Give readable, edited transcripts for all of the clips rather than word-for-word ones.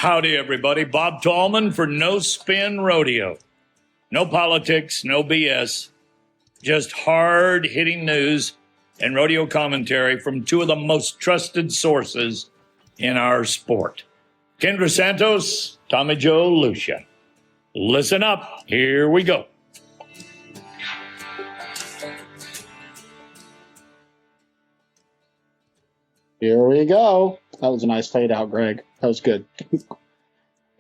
Howdy, everybody. Bob Tallman for No Spin Rodeo. No politics, no BS, just hard-hitting news and rodeo commentary from two of the most trusted sources in our sport. Kendra Santos, Tommy Joe Lucia. Listen up. Here we go. Here we go. That was a nice fade out, Greg. That was good.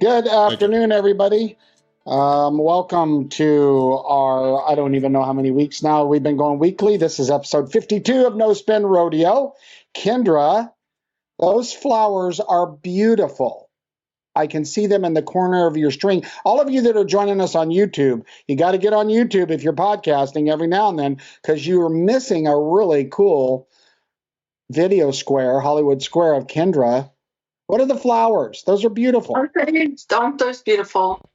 Good afternoon, everybody. Welcome to our, I don't even know how many weeks now we've been going weekly. This is episode 52 of No Spin Rodeo. Kendra, those flowers are beautiful. I can see them in the corner of your string. All of you that are joining us on YouTube, you got to get on YouTube if you're podcasting every now and then, because you are missing a really cool video square, Hollywood square of Kendra. What are the flowers? Those are beautiful. Okay, aren't those beautiful?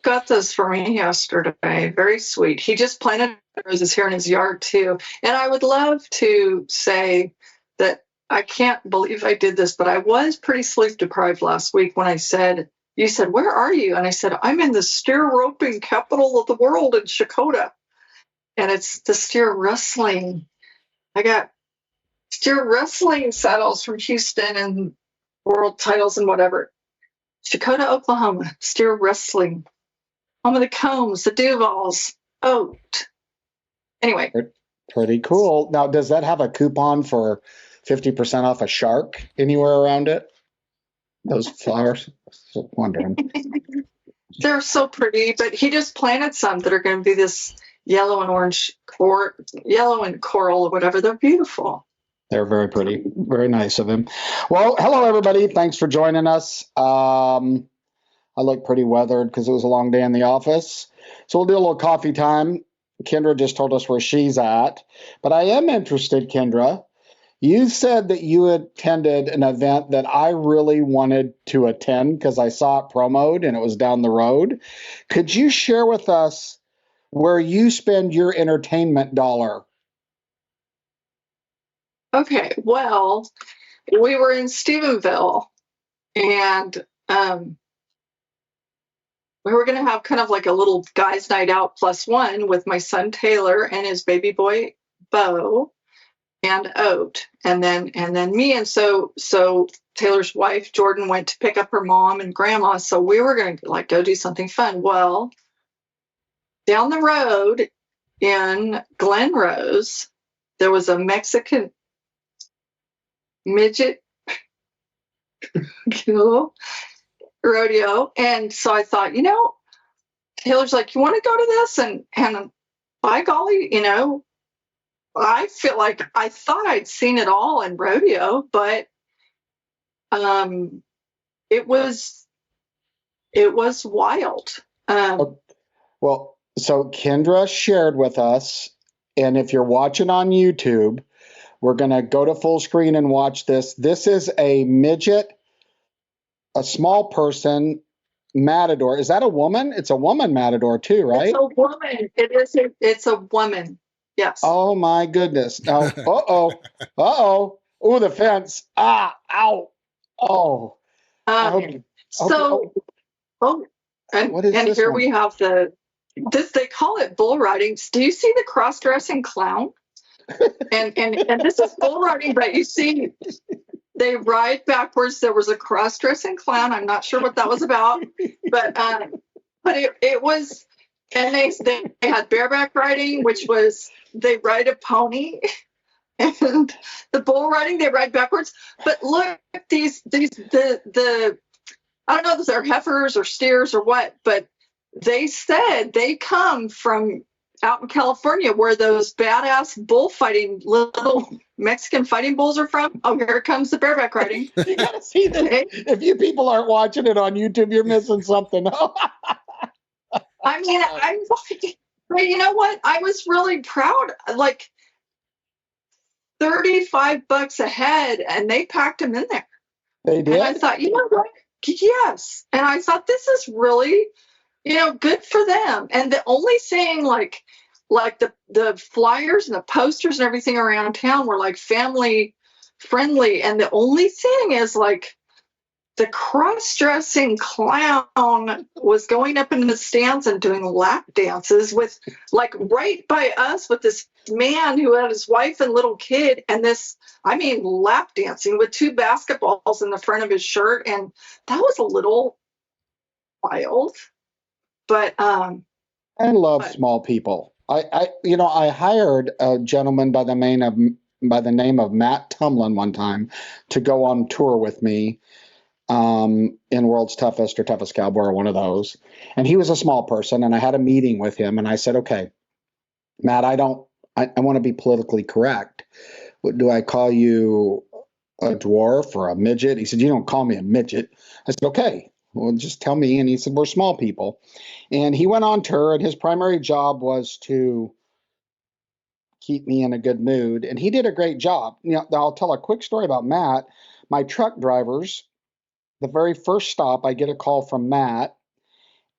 Got those for me yesterday. Very sweet. He just planted roses here in his yard too. And I would love to say that I can't believe I did this, but I was pretty sleep deprived last week when you said, where are you? And I said, I'm in the steer roping capital of the world in Shakota. And it's the steer wrestling. I got steer wrestling saddles from Houston and world titles and whatever. Shakota, Oklahoma, steer wrestling. Home of the Combs, the Duvals, Oat. Anyway. Pretty cool. Now, does that have a coupon for 50% off a shark anywhere around it? Those flowers? Just wondering. They're so pretty, but he just planted some that are going to be this yellow and orange, yellow and coral or whatever. They're beautiful. They're very pretty. Very nice of him. Well, hello, everybody. Thanks for joining us. I look pretty weathered because it was a long day in the office. So we'll do a little coffee time. Kendra just told us where she's at. But I am interested, Kendra. You said that you attended an event that I really wanted to attend because I saw it promoted and it was down the road. Could you share with us where you spend your entertainment dollar? Okay, well, we were in Stephenville, and we were going to have kind of like a little guys' night out +1 with my son Taylor and his baby boy Bo and Oat, and then me. And so Taylor's wife Jordan went to pick up her mom and grandma. So we were going to go do something fun. Well, down the road in Glen Rose, there was a Mexican midget rodeo. And so I thought, Taylor's like, you want to go to this? And by golly, I feel like I thought I'd seen it all in rodeo, but it was wild. Well, so Kendra shared with us, and if you're watching on YouTube, we're going to go to full screen and watch this. This is a midget, a small person matador. Is that a woman? It's a woman matador too, right? It's a woman. It's a woman. Yes. Oh my goodness. Now, uh-oh. Oh, the fence. Ah, ow. Oh. And here we have they call it bull riding. Do you see the cross-dressing clown? and this is bull riding, but you see they ride backwards. There was a cross-dressing clown. I'm not sure what that was about, but it was, and they had bareback riding, which was they ride a pony, and the bull riding they ride backwards. But look, the I don't know if they're heifers or steers or what, but they said they come from out in California where those badass bullfighting little Mexican fighting bulls are from. Oh, here comes the bareback riding. You gotta see this. If you people aren't watching it on YouTube, you're missing something. I mean, but you know what? I was really proud. Like $35 a head, and they packed them in there. They did. And I thought, you know what? Yes. And I thought this is really, good for them. And the only thing like the flyers and the posters and everything around town were like family friendly. And the only thing is like the cross-dressing clown was going up in the stands and doing lap dances with, like, right by us with this man who had his wife and little kid, and this, I mean, lap dancing with 2 basketballs in the front of his shirt, and that was a little wild. But I love small people. I hired a gentleman by the name of Matt Tumlin one time to go on tour with me in World's Toughest or Toughest Cowboy or one of those. And he was a small person, and I had a meeting with him, and I said, okay, Matt, I want to be politically correct. Do I call you a dwarf or a midget? He said, you don't call me a midget. I said, okay, well, just tell me. And he said, we're small people. And he went on tour, and his primary job was to keep me in a good mood. And he did a great job. I'll tell a quick story about Matt. My truck drivers, the very first stop, I get a call from Matt,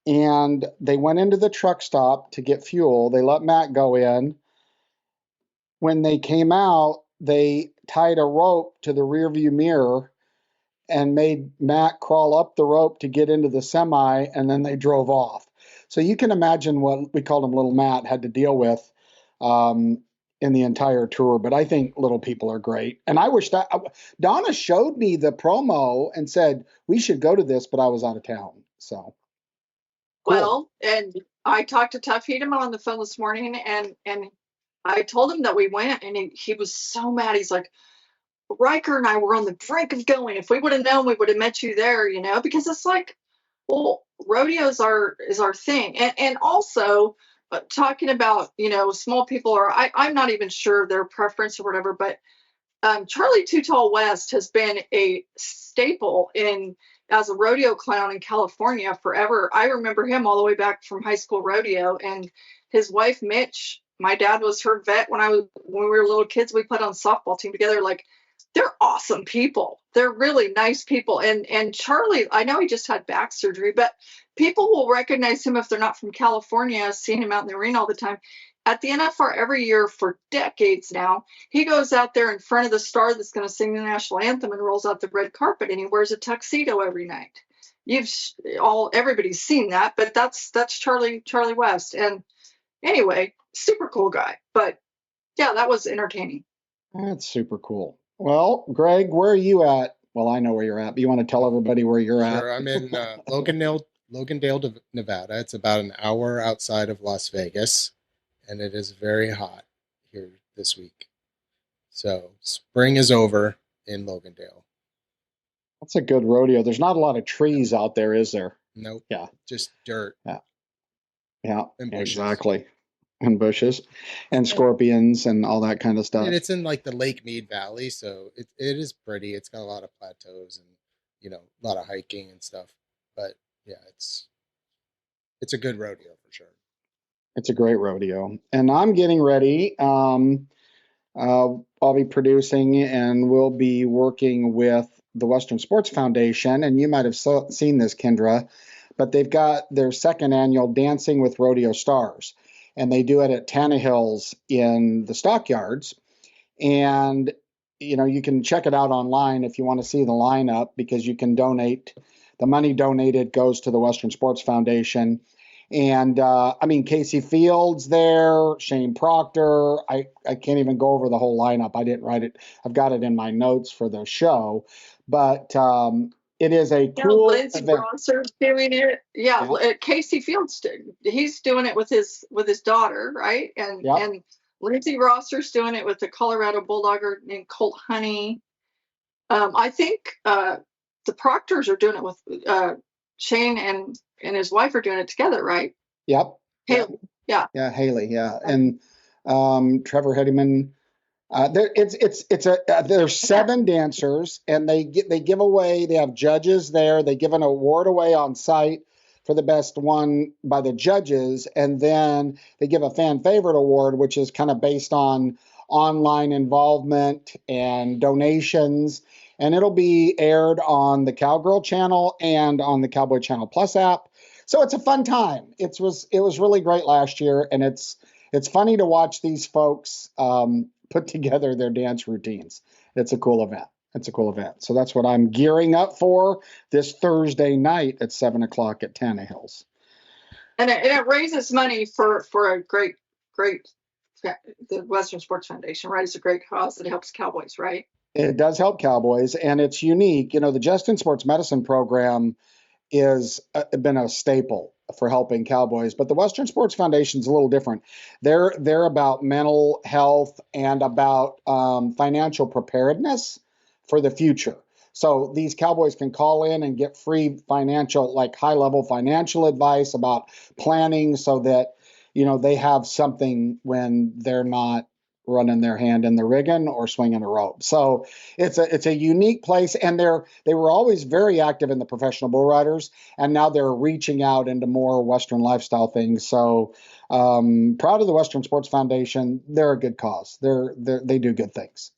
and they went into the truck stop to get fuel. They let Matt go in. When they came out, they tied a rope to the rearview mirror and made Matt crawl up the rope to get into the semi, and then they drove off. So you can imagine what we called him Little Matt had to deal with in the entire tour. But I think little people are great. And I wish that Donna showed me the promo and said, we should go to this, but I was out of town. So. Cool. Well, and I talked to Tuff Heedem on the phone this morning, and I told him that we went, and he was so mad. He's like, Riker and I were on the brink of going. If we would have known, we would have met you there, because it's like, well, rodeo is our thing. And also talking about, small people, or I'm not even sure their preference or whatever, but Charlie Too Tall West has been a staple as a rodeo clown in California forever. I remember him all the way back from high school rodeo, and his wife, Mitch, my dad was her vet when we were little kids. We played on softball team together. Like, they're awesome people. They're really nice people. And Charlie, I know he just had back surgery, but people will recognize him if they're not from California, seeing him out in the arena all the time. At the NFR every year for decades now, he goes out there in front of the star that's going to sing the national anthem and rolls out the red carpet, and he wears a tuxedo every night. Everybody's seen that, but that's Charlie West. And anyway, super cool guy. But yeah, that was entertaining. That's super cool. Well, Greg, where are you at? Well, I know where you're at, but you want to tell everybody where you're at? Sure, I'm in Logandale, Nevada. It's about an hour outside of Las Vegas, and it is very hot here this week. So spring is over in Logandale. That's a good rodeo. There's not a lot of trees out there, is there? Nope. Yeah. Just dirt. Yeah, and bushes. Exactly. And bushes and scorpions and all that kind of stuff. And it's in like the Lake Mead Valley, so it is pretty. It's got a lot of plateaus and a lot of hiking and stuff. But yeah, it's a good rodeo for sure. It's a great rodeo. And I'm getting ready. I'll be producing and we'll be working with the Western Sports Foundation. And you might have seen this, Kendra, but they've got their second annual Dancing with Rodeo Stars. And they do it at Tannehill's in the stockyards. And, you can check it out online if you want to see the lineup, because you can donate. The money donated goes to the Western Sports Foundation. And, Casey Fields there, Shane Proctor. I can't even go over the whole lineup. I didn't write it. I've got it in my notes for the show. But it is a cool Lindsey Rosser's doing it. Yeah. Casey Fields, he's doing it with his daughter, right? And Lindsey Rosser's doing it with the Colorado Bulldogger named Colt Honey. I think the Proctors are doing it with Shane and his wife are doing it together, right? Yep. Haley. Yeah. Yeah, Haley. Yeah, and Trevor Heddeman. There's 7 dancers, and they give away. They have judges there. They give an award away on site for the best one by the judges, and then they give a fan favorite award, which is kind of based on online involvement and donations. And it'll be aired on the Cowgirl channel and on the Cowboy Channel Plus app. So it's a fun time. It was really great last year, and it's funny to watch these folks put together their dance routines. It's a cool event. It's a cool event. So that's what I'm gearing up for this Thursday night at 7 o'clock at Tannehill's. And it raises money for a great, the Western Sports Foundation, right? It's a great cause that helps Cowboys, right? It does help Cowboys, and it's unique. You know, the Justin Sports Medicine program is been a staple for helping Cowboys, but the Western Sports Foundation is a little different. They're about mental health and about financial preparedness for the future. So these Cowboys can call in and get free financial, like high-level financial advice about planning, so that they have something when they're not running their hand in the rigging or swinging a rope. So it's a unique place, and they were always very active in the professional bull riders, and now they're reaching out into more Western lifestyle things. So proud of the Western Sports Foundation. They're a good cause. They do good things.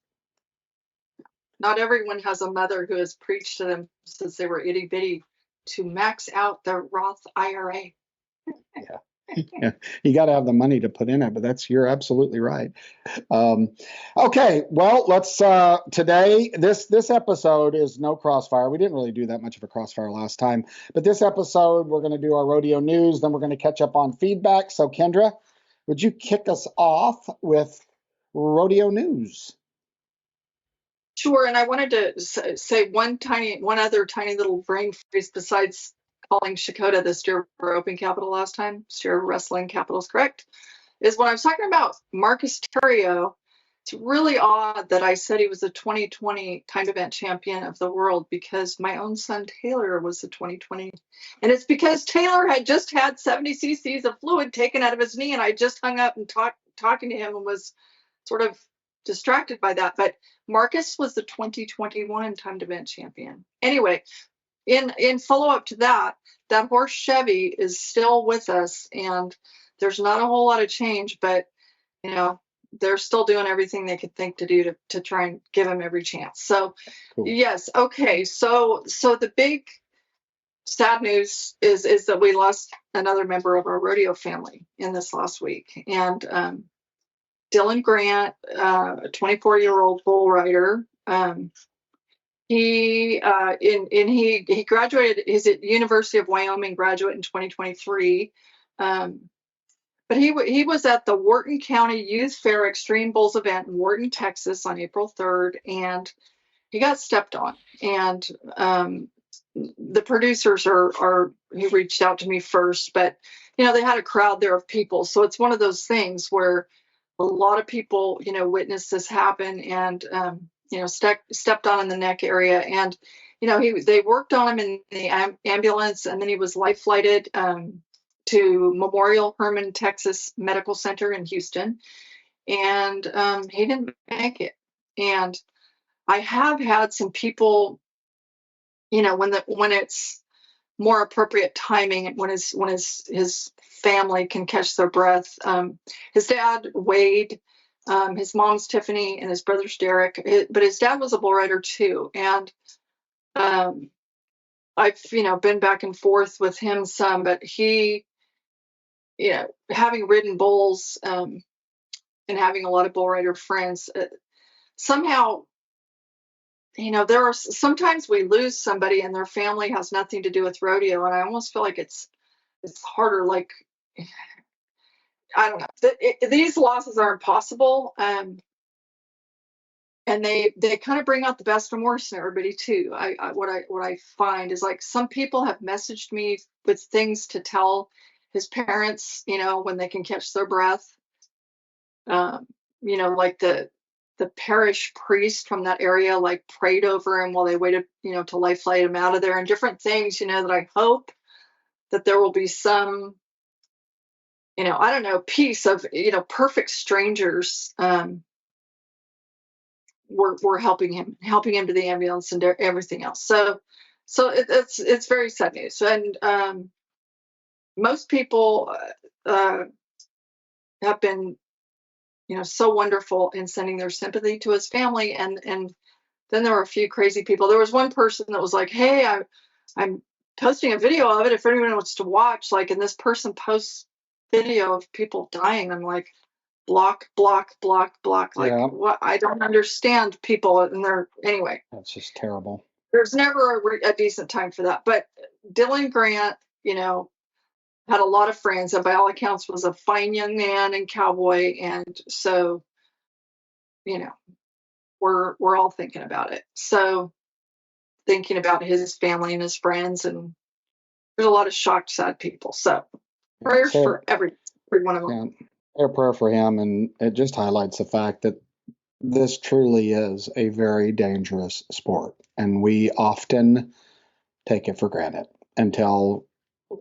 Not everyone has a mother who has preached to them since they were itty bitty to max out their Roth IRA. Yeah, you got to have the money to put in it, but you're absolutely right. Okay, well, let's today this episode is no crossfire. We didn't really do that much of a crossfire last time, but this episode we're going to do our rodeo news, then we're going to catch up on feedback. So Kendra, would you kick us off with rodeo news? Sure, and I wanted to say one other tiny little brain freeze besides calling Shakota the steer roping capital last time, steer wrestling capital is correct, is when I was talking about Marcus Terrio. It's really odd that I said he was the 2020 timed event champion of the world, because my own son Taylor was the 2020. And it's because Taylor had just had 70 cc's of fluid taken out of his knee, and I just hung up and talking to him and was sort of distracted by that. But Marcus was the 2021 timed event champion. Anyway, in follow-up to that horse Chevy is still with us, and there's not a whole lot of change, but they're still doing everything they could think to do to try and give him every chance. So cool. Yes, okay. So the big sad news is that we lost another member of our rodeo family in this last week, and Dylan Grant, a 24-year-old bull rider. He graduated. He's at University of Wyoming graduate in 2023. But he was at the Wharton County Youth Fair Extreme Bulls event in Wharton, Texas on April 3rd, and he got stepped on. And the producers he reached out to me first, but they had a crowd there of people. So it's one of those things where a lot of people, witnessed this happen, and stepped on in the neck area, and they worked on him in the ambulance, and then he was life flighted to Memorial Hermann Texas Medical Center in Houston, and he didn't make it. And I have had some people, when it's more appropriate timing, when his family can catch their breath. His dad Wade, his mom's Tiffany, and his brother's Derek. But his dad was a bull rider too, and I've been back and forth with him some, but he, having ridden bulls and having a lot of bull rider friends, somehow, there are sometimes we lose somebody and their family has nothing to do with rodeo, and I almost feel like it's harder. Like, I don't know. These losses are impossible, and they kind of bring out the best and worst in everybody too. What I find is, like, some people have messaged me with things to tell his parents, when they can catch their breath. Like the parish priest from that area, like, prayed over him while they waited, to life flight him out of there, and different things, that I hope that there will be some, I don't know, piece of, perfect strangers were helping him to the ambulance and everything else. So it's very sad news. And most people have been, so wonderful in sending their sympathy to his family. And then there were a few crazy people. There was one person that was like, hey, I'm posting a video of it if anyone wants to watch, like, and this person posts video of people dying. I'm like, block, block, block, block. Like, Yeah. what? I don't understand people. And anyway, That's just terrible. there's never a decent time for that. But Dylan Grant, had a lot of friends, and by all accounts was a fine young man and cowboy. And so, we're all thinking about it. So thinking about his family and his friends, and there's a lot of shocked, sad people. So prayers for every one of them. Yeah, a prayer for him, and it just highlights the fact that this truly is a very dangerous sport, and we often take it for granted until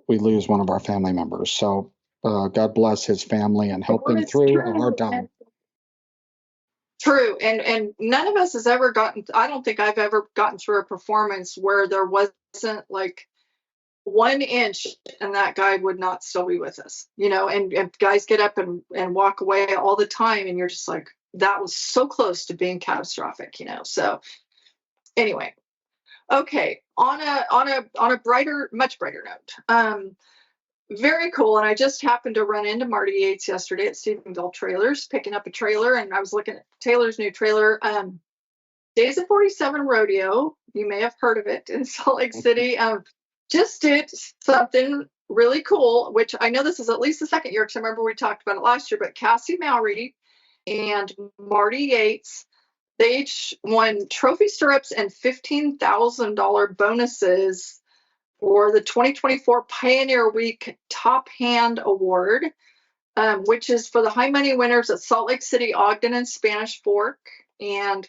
we lose one of our family members. So God bless his family and help him through a hard time. True. And none of us has ever I don't think I've ever gotten through a performance where there wasn't like 1 inch and that guy would not still be with us, and guys get up and walk away all the time. And you're just like, that was so close to being catastrophic, So anyway, okay. On a brighter, much brighter note, very cool. And I just happened to run into Marty Yates yesterday at Stephenville Trailers, picking up a trailer. And I was looking at Taylor's new trailer, Days of 47 Rodeo. You may have heard of it in Salt Lake City. Just did something really cool, which I know this is at least the second year, because I remember we talked about it last year. But Cassie Mowry and Marty Yates, they each won trophy stirrups and $15,000 bonuses for the 2024 Pioneer Week Top Hand Award, which is for the high money winners at Salt Lake City, Ogden, and Spanish Fork. And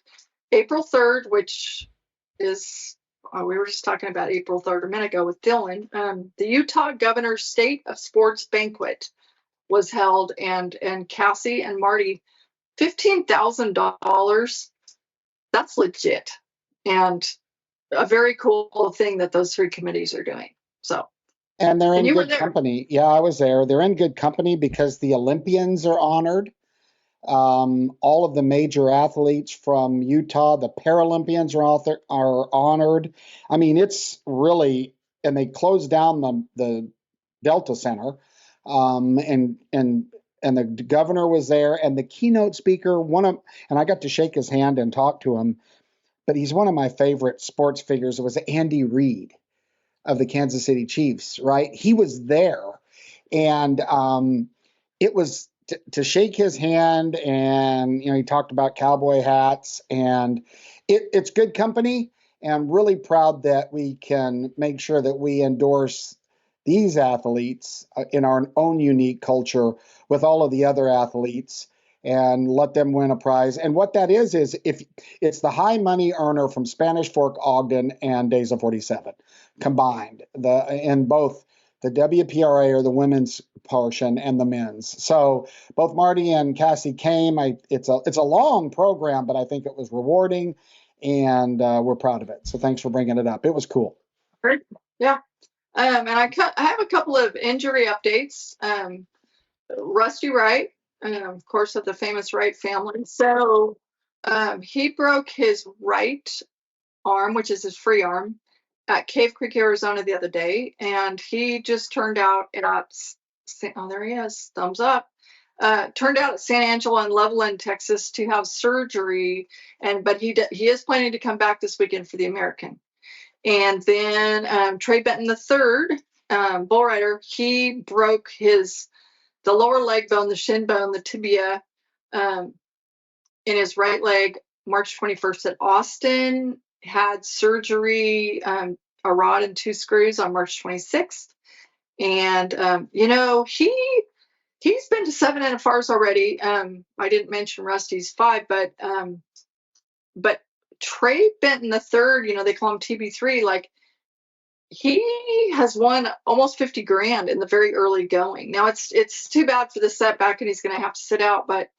April 3rd, which is, we were just talking about April 3rd a minute ago with Dylan, the Utah Governor's State of Sports Banquet was held, and Cassie and Marty, $15,000. That's legit. And a very cool thing that those three committees are doing. So, and they're in good company. Yeah, I was there. They're in good company because the Olympians are honored. All of the major athletes from Utah, the Paralympians are honored. I mean, it's really, and they closed down the Delta Center, and the governor was there, and the keynote speaker, and I got to shake his hand and talk to him. But he's one of my favorite sports figures. It was Andy Reid of the Kansas City Chiefs, right? He was there. And it was to shake his hand, and, he talked about cowboy hats, and it's good company. And I'm really proud that we can make sure that we endorse these athletes in our own unique culture with all of the other athletes, and let them win a prize. And what that is if it's the high money earner from Spanish Fork, Ogden, and Days of 47 combined, in both the WPRA, or the women's portion, and the men's. So both Marty and Cassie came. It's a long program, but I think it was rewarding, and we're proud of it. So thanks for bringing it up. It was cool. Great. Yeah. And I have a couple of injury updates. Rusty Wright, of course, of the famous Wright family. So he broke his right arm, which is his free arm, at Cave Creek, Arizona the other day. And he just turned out there he is, thumbs up. Turned out at San Angelo and Loveland, Texas, to have surgery. But he is planning to come back this weekend for the American. And then Trey Benton III, bull rider, he broke the lower leg bone, the shin bone, the tibia, in his right leg, March 21st at Austin. Had surgery, a rod and 2 screws, on March 26th. And, he's been to 7 NFRs already. I didn't mention Rusty's 5, but Trey Benton III, they call him TB3, like, he has won almost 50 grand in the very early going. Now it's too bad for the setback, and he's going to have to sit out, but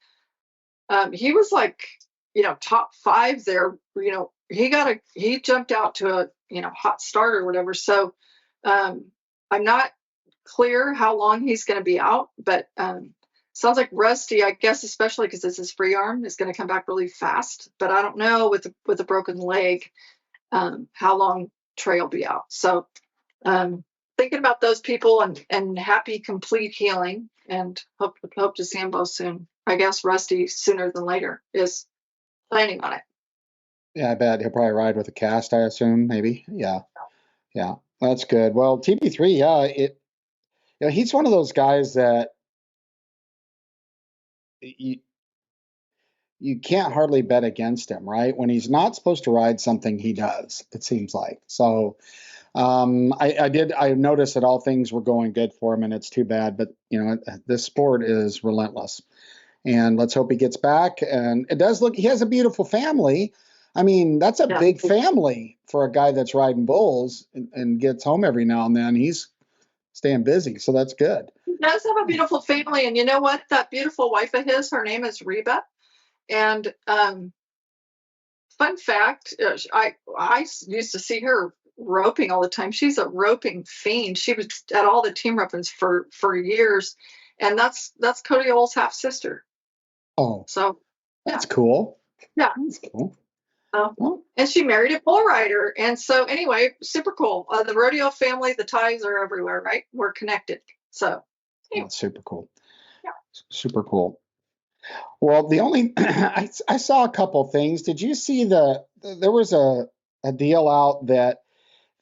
he was like, top 5 there. He jumped out to a, hot start or whatever. So I'm not clear how long he's going to be out, but sounds like Rusty, I guess, especially because it's his free arm, is going to come back really fast. But I don't know with a broken leg how long Trey will be out. So thinking about those people, and happy complete healing, and hope to see them both soon. I guess Rusty sooner than later is planning on it. Yeah, I bet he'll probably ride with a cast, I assume, maybe. Yeah. Yeah. That's good. Well, TB3, he's one of those guys that you can't hardly bet against him, right? When he's not supposed to ride something, he does, it seems like. So I noticed that all things were going good for him, and it's too bad, but this sport is relentless. And let's hope he gets back. And it does look, he has a beautiful family. I mean, that's a big family for a guy that's riding bulls and gets home every now and then. He's staying busy, so that's good. He does have a beautiful family, and you know what? That beautiful wife of his, her name is Reba. And fun fact, I used to see her roping all the time. She's a roping fiend. She was at all the team ropings for years, and that's Cody Old's half sister. Oh, so that's cool. Yeah, that's cool. And she married a bull rider, and so anyway, super cool. The rodeo family, the ties are everywhere, right? We're connected. So that's super cool. Yeah, super cool. Well, the only I saw a couple things. Did you see there was a deal out that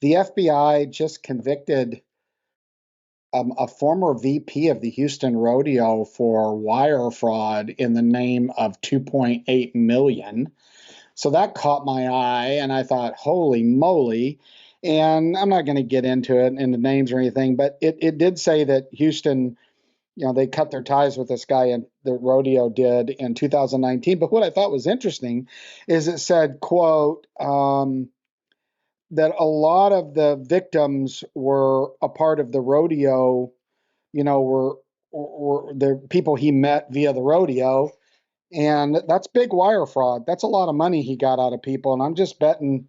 the FBI just convicted a former VP of the Houston Rodeo for wire fraud in the name of $2.8 million. So that caught my eye, and I thought, holy moly. And I'm not going to get into it in the names or anything, but it did say that Houston, they cut their ties with this guy, and the rodeo did in 2019. But what I thought was interesting is it said, quote, that a lot of the victims were a part of the rodeo, were the people he met via the rodeo. And that's big wire fraud. That's a lot of money he got out of people. And I'm just betting,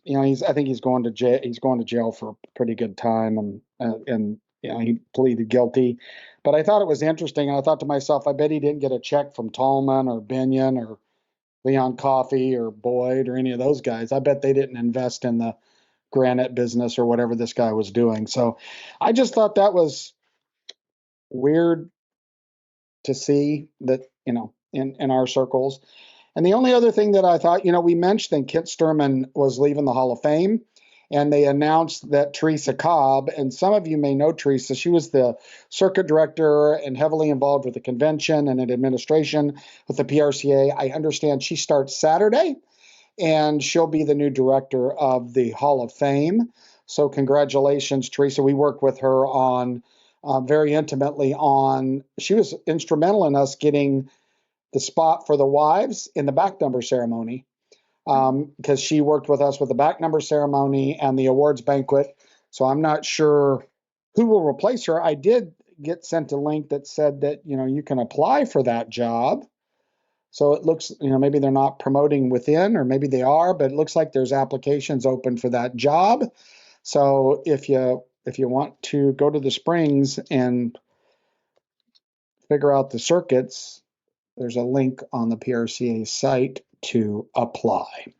I think he's going to jail. He's going to jail for a pretty good time. And he pleaded guilty. But I thought it was interesting. And I thought to myself, I bet he didn't get a check from Tallman or Binion or Leon Coffey or Boyd or any of those guys. I bet they didn't invest in the granite business or whatever this guy was doing. So I just thought that was weird to see that, in our circles. And the only other thing that I thought, we mentioned that Kent Sturman was leaving the Hall of Fame, and they announced that Teresa Cobb, and some of you may know Teresa, she was the circuit director and heavily involved with the convention and in administration with the PRCA. I understand she starts Saturday, and she'll be the new director of the Hall of Fame. So congratulations, Teresa. We worked with her on very intimately she was instrumental in us getting the spot for the wives in the back number ceremony, because she worked with us with the back number ceremony and the awards banquet. So I'm not sure who will replace her. I did get sent a link that said that, you can apply for that job. So it looks, maybe they're not promoting within, or maybe they are, but it looks like there's applications open for that job. So if you want to go to the Springs and figure out the circuits, there's a link on the PRCA site to apply.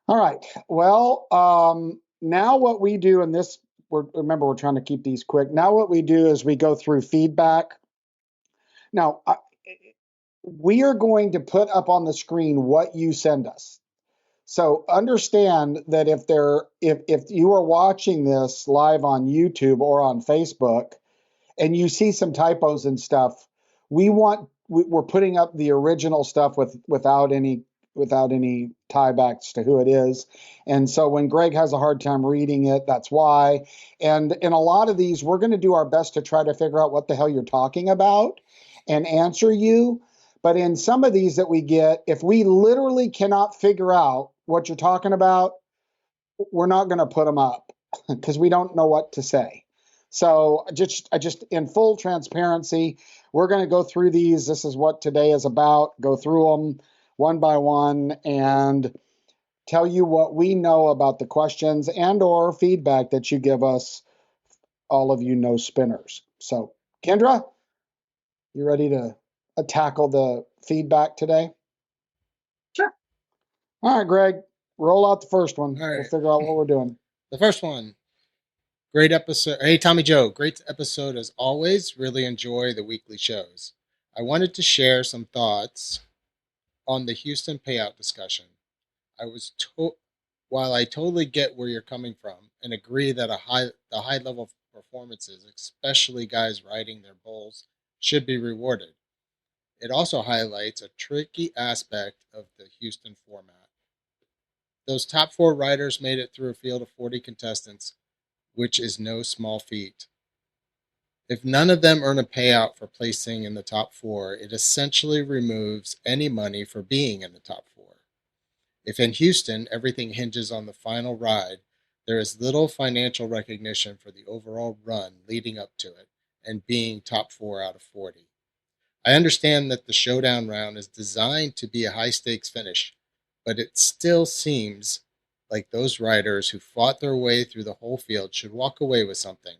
All right. Well, now what we do in this, remember, we're trying to keep these quick. Now what we do is we go through feedback. Now, we are going to put up on the screen what you send us. So understand that if you are watching this live on YouTube or on Facebook and you see some typos and stuff, we're putting up the original stuff without any tiebacks to who it is. And so when Greg has a hard time reading it, that's why. And in a lot of these, we're going to do our best to try to figure out what the hell you're talking about and answer you. But in some of these that we get, if we literally cannot figure out what you're talking about, we're not going to put them up because we don't know what to say. So just in full transparency, we're going to go through these. This is what today is about. Go through them one by one and tell you what we know about the questions and or feedback that you give us, all of you no spinners. So Kendra, you ready to tackle the feedback today? Sure. All right, Greg, roll out the first one. All right. We'll figure out what we're doing. The first one. Great episode. Hey, Tommy Joe, great episode as always. Really enjoy the weekly shows. I wanted to share some thoughts on the Houston payout discussion. While I totally get where you're coming from and agree that the high level performances, especially guys riding their bulls, should be rewarded, it also highlights a tricky aspect of the Houston format. Those top 4 riders made it through a field of 40 contestants, which is no small feat. If none of them earn a payout for placing in the top 4, it essentially removes any money for being in the top 4. If in Houston everything hinges on the final ride, there is little financial recognition for the overall run leading up to it and being top 4 out of 40. I understand that the showdown round is designed to be a high-stakes finish, but it still seems like those riders who fought their way through the whole field should walk away with something.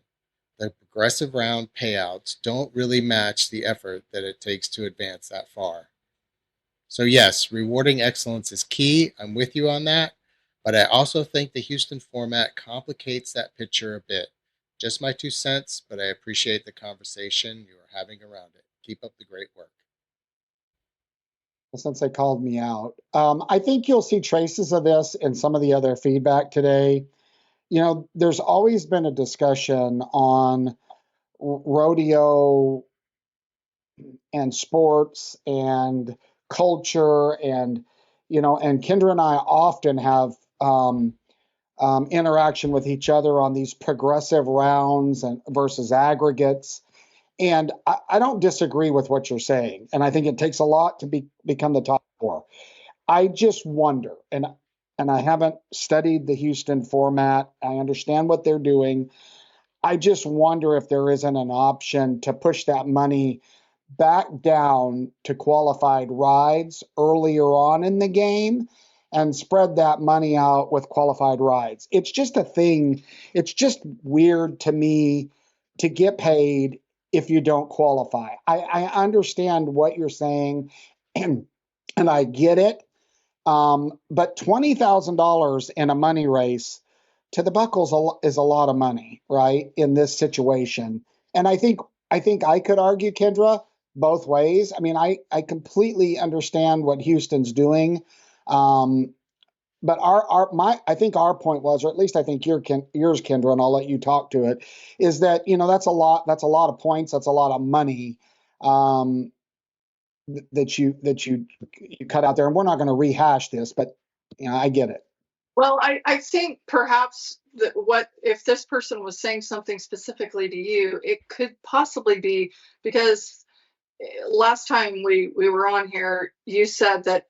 The progressive round payouts don't really match the effort that it takes to advance that far. So yes, rewarding excellence is key. I'm with you on that. But I also think the Houston format complicates that picture a bit. Just my 2 cents, but I appreciate the conversation you are having around it. Keep up the great work. Well, since they called me out, I think you'll see traces of this in some of the other feedback today. There's always been a discussion on rodeo and sports and culture, and Kendra and I often have interaction with each other on these progressive rounds and versus aggregates. And I don't disagree with what you're saying. And I think it takes a lot to become the top 4. I just wonder, and I haven't studied the Houston format. I understand what they're doing. I just wonder if there isn't an option to push that money back down to qualified rides earlier on in the game and spread that money out with qualified rides. It's just a thing. It's just weird to me to get paid if you don't qualify. I understand what you're saying and I get it. But $20,000 in a money race to the Buckles is a lot of money, right? In this situation. And I think I could argue, Kendra, both ways. I mean, I completely understand what Houston's doing. But I think our point was, or at least I think yours, Kendra, and I'll let you talk to it, is that that's a lot of points, that's a lot of money that you cut out there, and we're not going to rehash this, but I get it. Well, I think perhaps that what if this person was saying something specifically to you, it could possibly be because last time we were on here, you said that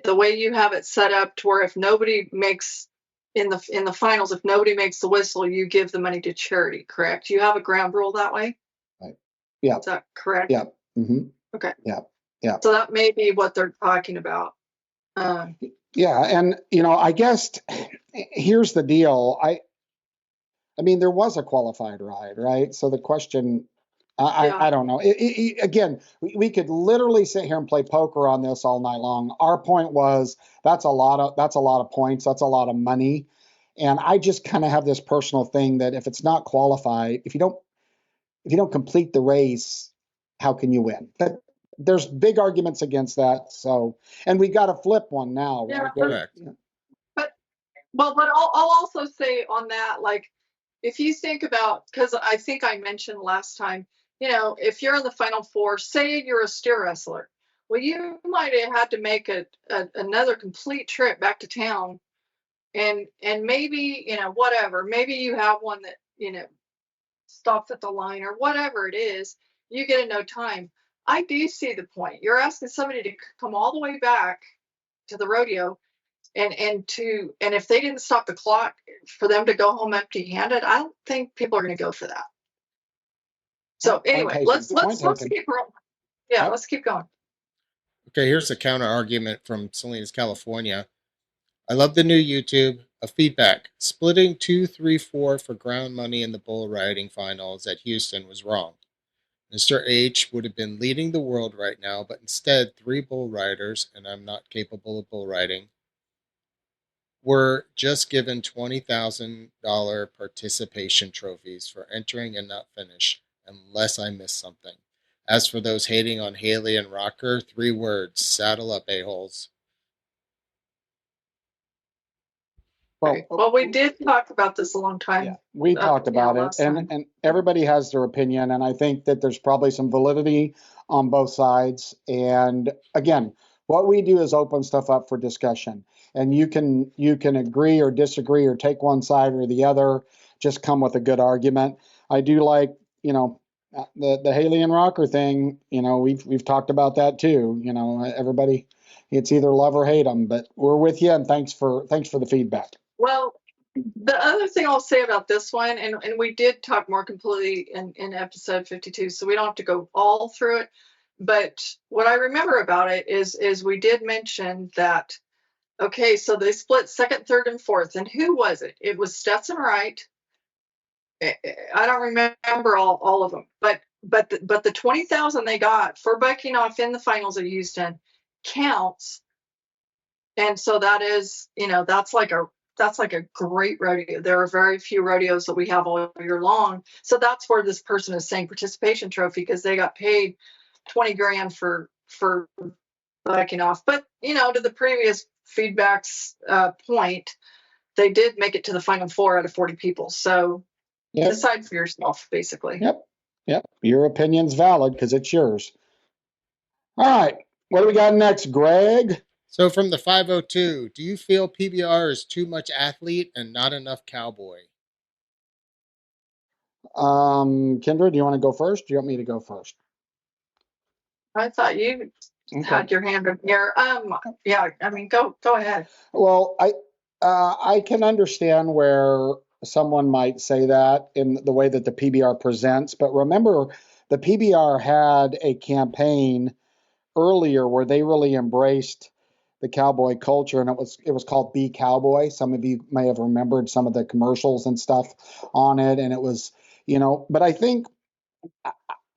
the way you have it set up to where if nobody makes in the finals, if nobody makes the whistle, you give the money to charity, correct? You have a ground rule that way? Right. Yeah. Is that correct? Yeah. Mm-hmm. Okay. Yeah. Yeah. So that may be what they're talking about. Yeah, and I guess here's the deal. I mean, there was a qualified ride, right? So the question, I don't know. Again, we could literally sit here and play poker on this all night long. Our point was that's a lot of points. That's a lot of money, and I just kind of have this personal thing that if it's not qualified, if you don't complete the race, how can you win? There's big arguments against that. So, and we got to flip one now. Yeah, Right? Correct. but I'll also say on that, like, if you think about, because I think I mentioned last time, if you're in the final 4, say you're a steer wrestler, well, you might have had to make another complete trip back to town, and maybe whatever, maybe you have one that stops at the line or whatever it is, you get in no time. I do see the point. You're asking somebody to come all the way back to the rodeo and if they didn't stop the clock for them to go home empty-handed, I don't think people are going to go for that. So anyway, let's keep rolling. Yeah, let's keep going. Okay, here's a counter argument from Salinas, California. I love the new YouTube. A feedback. Splitting 2, 3, 4 for ground money in the bull riding finals at Houston was wrong. Mr. H would have been leading the world right now, but instead 3 bull riders, and I'm not capable of bull riding, were just given $20,000 participation trophies for entering and not finish, unless I missed something. As for those hating on Haley and Rocker, 3 words: saddle up, a-holes. Well, we did talk about this a long time. Yeah, we talked about it, and everybody has their opinion, and I think that there's probably some validity on both sides. And again, what we do is open stuff up for discussion, and you can agree or disagree or take one side or the other. Just come with a good argument. I do like, the Haley and Rocker thing. We've talked about that too. Everybody, it's either love or hate them, but we're with you, and thanks for the feedback. Well, the other thing I'll say about this one, and we did talk more completely in episode 52, so we don't have to go all through it. But what I remember about it is we did mention that, okay, so they split second, third, and fourth. And who was it? It was Stetson Wright. I don't remember all of them, but the 20,000 they got for backing off in the finals at Houston counts. And so that is, that's like a great rodeo. There are very few rodeos that we have all year long. So that's where this person is saying participation trophy, because they got paid 20 grand for backing off. But, to the previous feedback's point, they did make it to the final 4 out of 40 people. So decide for yourself, basically. Yep. Your opinion's valid because it's yours. All right. What do we got next, Greg? So from the 502, do you feel PBR is too much athlete and not enough cowboy? Kendra, do you want to go first? Do you want me to go first? I thought you had your hand up here. Yeah, I mean, go ahead. Well, I can understand where someone might say that in the way that the PBR presents, but remember, the PBR had a campaign earlier where they really embraced the cowboy culture, and it was called Be Cowboy. Some of you may have remembered some of the commercials and stuff on it, and it was, but I think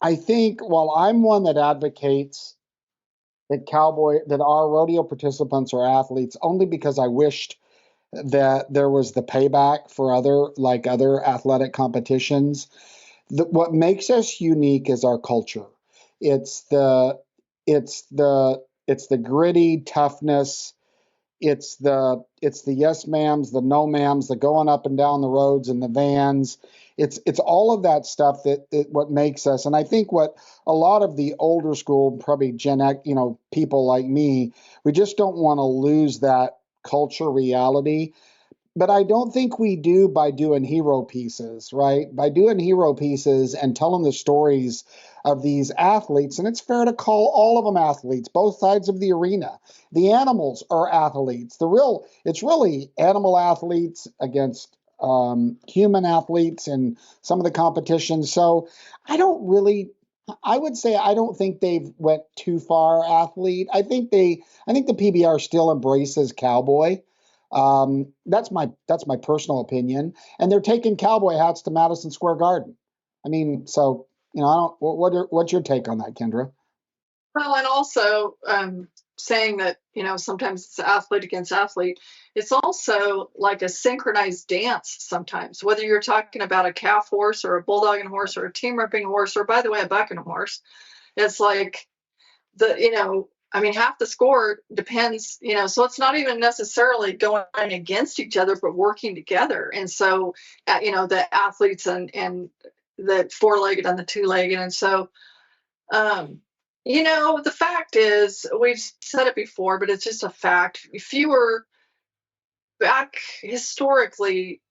while I'm one that advocates that our rodeo participants are athletes only because I wished that there was the payback for other athletic competitions. What makes us unique is our culture. It's the gritty toughness. It's the yes ma'ams, the no ma'ams, the going up and down the roads in the vans. It's all of that stuff what makes us. And I think what a lot of the older school, probably Gen X, people like me, we just don't want to lose that culture reality. But I don't think we do by doing hero pieces, right? By doing hero pieces and telling the stories of these athletes, and it's fair to call all of them athletes, both sides of the arena. The animals are athletes. It's really animal athletes against human athletes in some of the competitions. So I would say I don't think they've went too far athlete. I think the PBR still embraces cowboy. That's my personal opinion. And they're taking cowboy hats to Madison Square Garden. I mean, so what's your take on that, Kendra? Well, and also saying that sometimes it's athlete against athlete. It's also like a synchronized dance sometimes. Whether you're talking about a calf horse or a bulldogging horse or a team ripping horse, or by the way, a bucking horse, it's like half the score depends, so it's not even necessarily going against each other, but working together. And so, the athletes and the 4-legged and the 2-legged. And so, the fact is, we've said it before, but it's just a fact. Fewer back historically,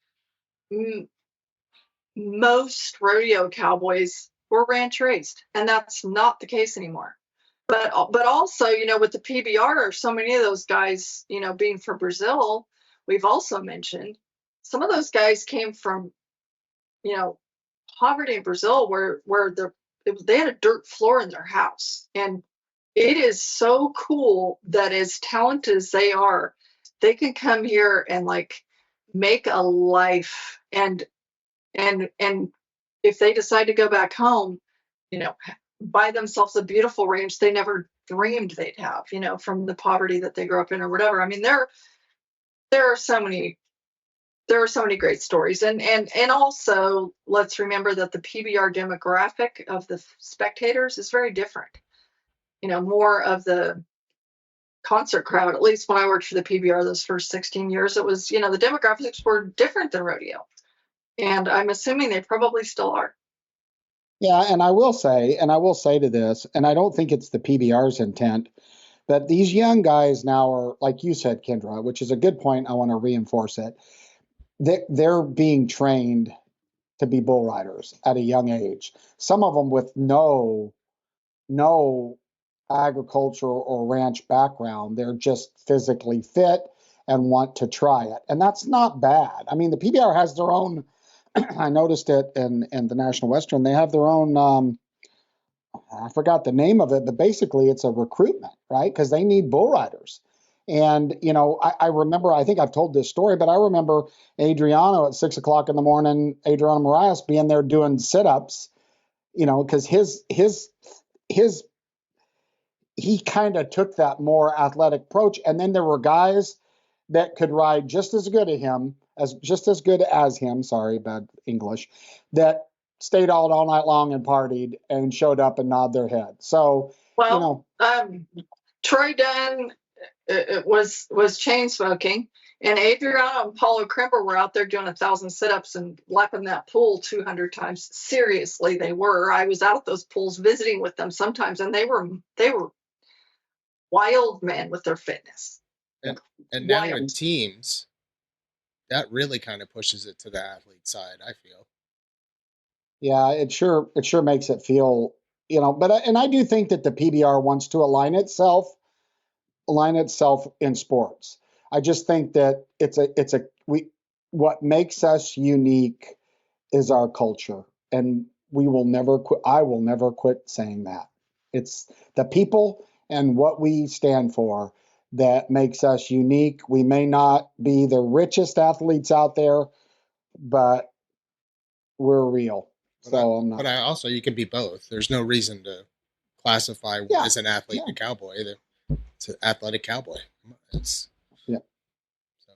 most rodeo cowboys were ranch raised, and that's not the case anymore. But also, with the PBR, so many of those guys, being from Brazil, we've also mentioned some of those guys came from, poverty in Brazil, where they had a dirt floor in their house. And it is so cool that as talented as they are, they can come here and make a life. And if they decide to go back home, buy themselves a beautiful ranch they never dreamed they'd have, from the poverty that they grew up in or whatever. I mean, there are so many there are so many great stories, and also let's remember that the PBR demographic of the spectators is very different. More of the concert crowd. At least when I worked for the PBR those first 16 years, it was the demographics were different than rodeo, and I'm assuming they probably still are. Yeah, and I will say to this, and I don't think it's the PBR's intent, but these young guys now are, like you said, Kendra, which is a good point. I want to reinforce it. They're being trained to be bull riders at a young age. Some of them with no agricultural or ranch background. They're just physically fit and want to try it. And that's not bad. I mean, the PBR has their own, I noticed it in the National Western, they have their own, I forgot the name of it, but basically it's a recruitment, right? Because they need bull riders. And, I remember, I think I've told this story, but I remember Adriano at 6 o'clock in the morning, Adriano Marias being there doing sit-ups, because he kind of took that more athletic approach. And then there were guys that could ride just as good as him, sorry, bad English, that stayed out all night long and partied and showed up and nod their head. So, Troy Dunn was chain smoking, and Adriano and Paulo Krimper were out there doing 1,000 sit-ups and lapping that pool 200 times. Seriously, they were. I was out at those pools visiting with them sometimes, and they were wild men with their fitness. And now in teams, that really kind of pushes it to the athlete side, I feel. Yeah, it sure makes it feel, but I do think that the PBR wants to align itself in sports. I just think that what makes us unique is our culture, and we will never quit. I will never quit saying that. It's the people and what we stand for that makes us unique. We may not be the richest athletes out there, but we're real. So I'm not. But also, you can be both. There's no reason to classify one as an athlete and a cowboy. It's an athletic cowboy.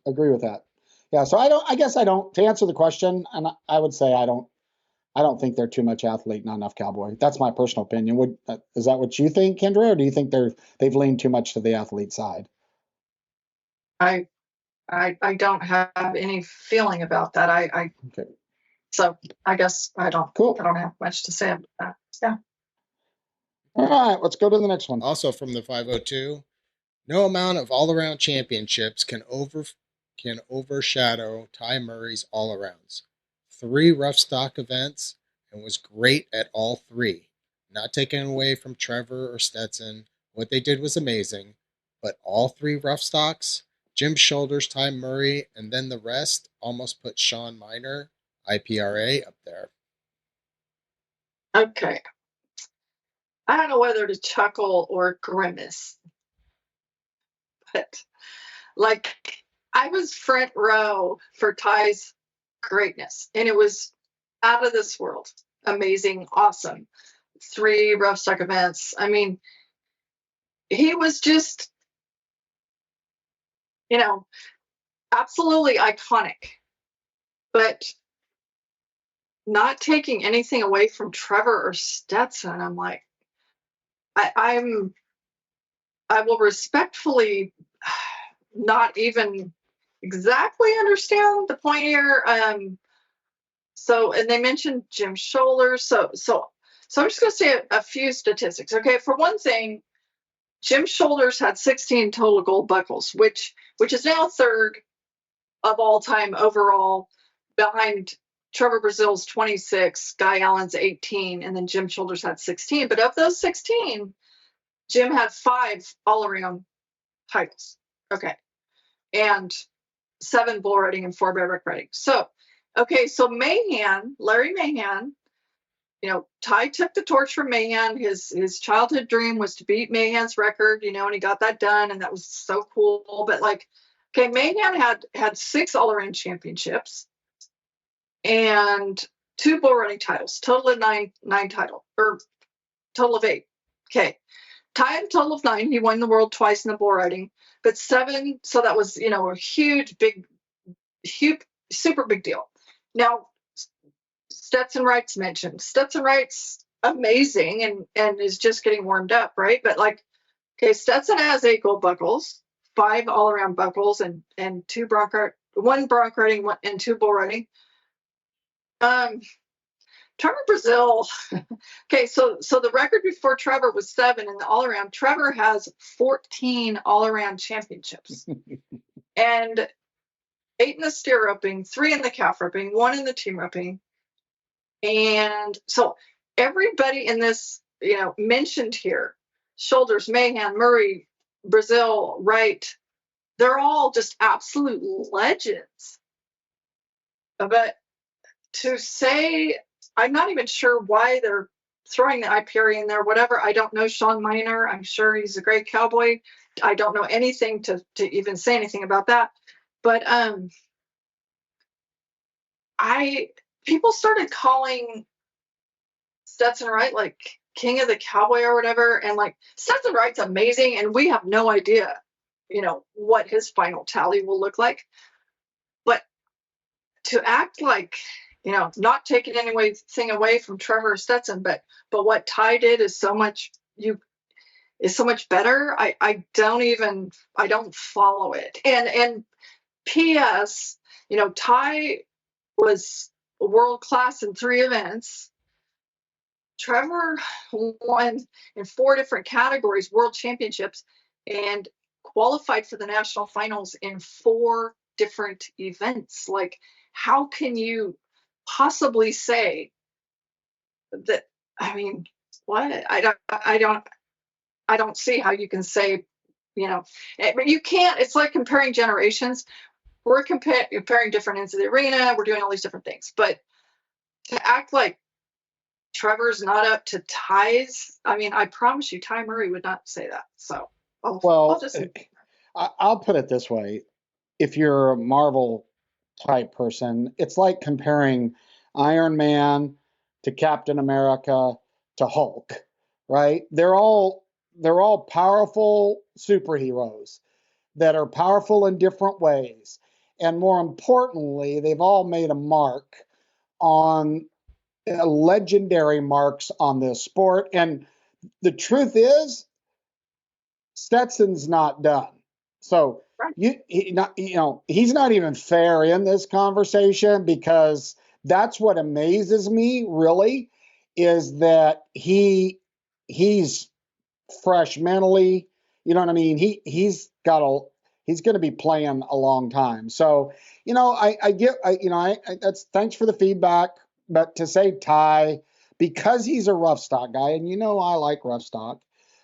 Agree with that. Yeah. So to answer the question, and I would say I don't think they're too much athlete, not enough cowboy. That's my personal opinion. Is that what you think, Kendra, or do you think they've leaned too much to the athlete side? I don't have any feeling about that. Okay. So I guess I don't. Cool. I don't have much to say about that. Yeah. All right, let's go to the next one. Also from the 502, no amount of all-around championships can overshadow Ty Murray's all-arounds. 3 rough stock events and was great at all 3. Not taken away from Trevor or Stetson. What they did was amazing, but all 3 rough stocks, Jim Shoulders, Ty Murray, and then the rest almost put Sean Miner, IPRA, up there. Okay. I don't know whether to chuckle or grimace, but I was front row for Ty's greatness, and it was out of this world. Amazing, awesome. 3 rough stock events. I mean, he was just, absolutely iconic, but not taking anything away from Trevor or Stetson. I'm like, I will respectfully not even exactly understand the point here. So, and they mentioned Jim Shoulders. So I'm just going to say a few statistics. Okay, for one thing, Jim Shoulders had 16 total gold buckles, which is now 3rd of all time overall, behind Trevor Brazil's 26, Guy Allen's 18, and then Jim Shoulders had 16. But of those 16, Jim had 5 all-around titles. Okay. And 7 bull riding and 4 bareback riding. So Mahan, Larry Mahan, Ty took the torch from Mahan. His childhood dream was to beat Mahan's record, and he got that done, and that was so cool. But Mahan had 6 all-around championships and 2 bull riding titles, total of 9 title, or total of 8. Okay. Ty had a total of 9. He won the world twice in the bull riding, but 7. So that was, a huge super big deal. Now, Stetson Wright's mentioned. Stetson Wright's amazing and is just getting warmed up, right? But like, okay, Stetson has 8 gold buckles, 5 all-around buckles, and 2 one bronc riding and 2 bull riding. Trevor Brazil. Okay, so the record before Trevor was 7 in the all-around. Trevor has 14 all-around championships, and 8 in the steer roping, 3 in the calf roping, 1 in the team roping. And so everybody in this, mentioned here, Shoulders, Mahan, Murray, Brazil, Wright, they're all just absolute legends. But to say, I'm not even sure why they're throwing the IPRE in there, whatever. I don't know Sean Miner. I'm sure he's a great cowboy. I don't know anything to even say anything about that. But people started calling Stetson Wright like king of the cowboy or whatever, and like Stetson Wright's amazing, and we have no idea, what his final tally will look like. But to act like, not taking anything away from Trevor or Stetson, but what Ty did is so much better. I don't follow it. And P.S. Ty was world class in 3 events. Trevor won in 4 different categories, world championships, and qualified for the national finals in 4 different events. Like, how can you possibly say that? I mean, what? I don't see how you can say, but you can't. It's like comparing generations. We're comparing different ends of the arena. We're doing all these different things, but to act like Trevor's not up to Ty's, I mean, I promise you, Ty Murray would not say that. So, I'll put it this way: if you're a Marvel type person, it's like comparing Iron Man to Captain America to Hulk, right? They're all powerful superheroes that are powerful in different ways. And more importantly, they've all made a mark on legendary marks on this sport. And the truth is, Stetson's not done. So he's not even fair in this conversation, because that's what amazes me really, is that he's fresh mentally. You know what I mean? He's going to be playing a long time. So, that's, thanks for the feedback. But to say Ty, because he's a rough stock guy, and I like rough stock,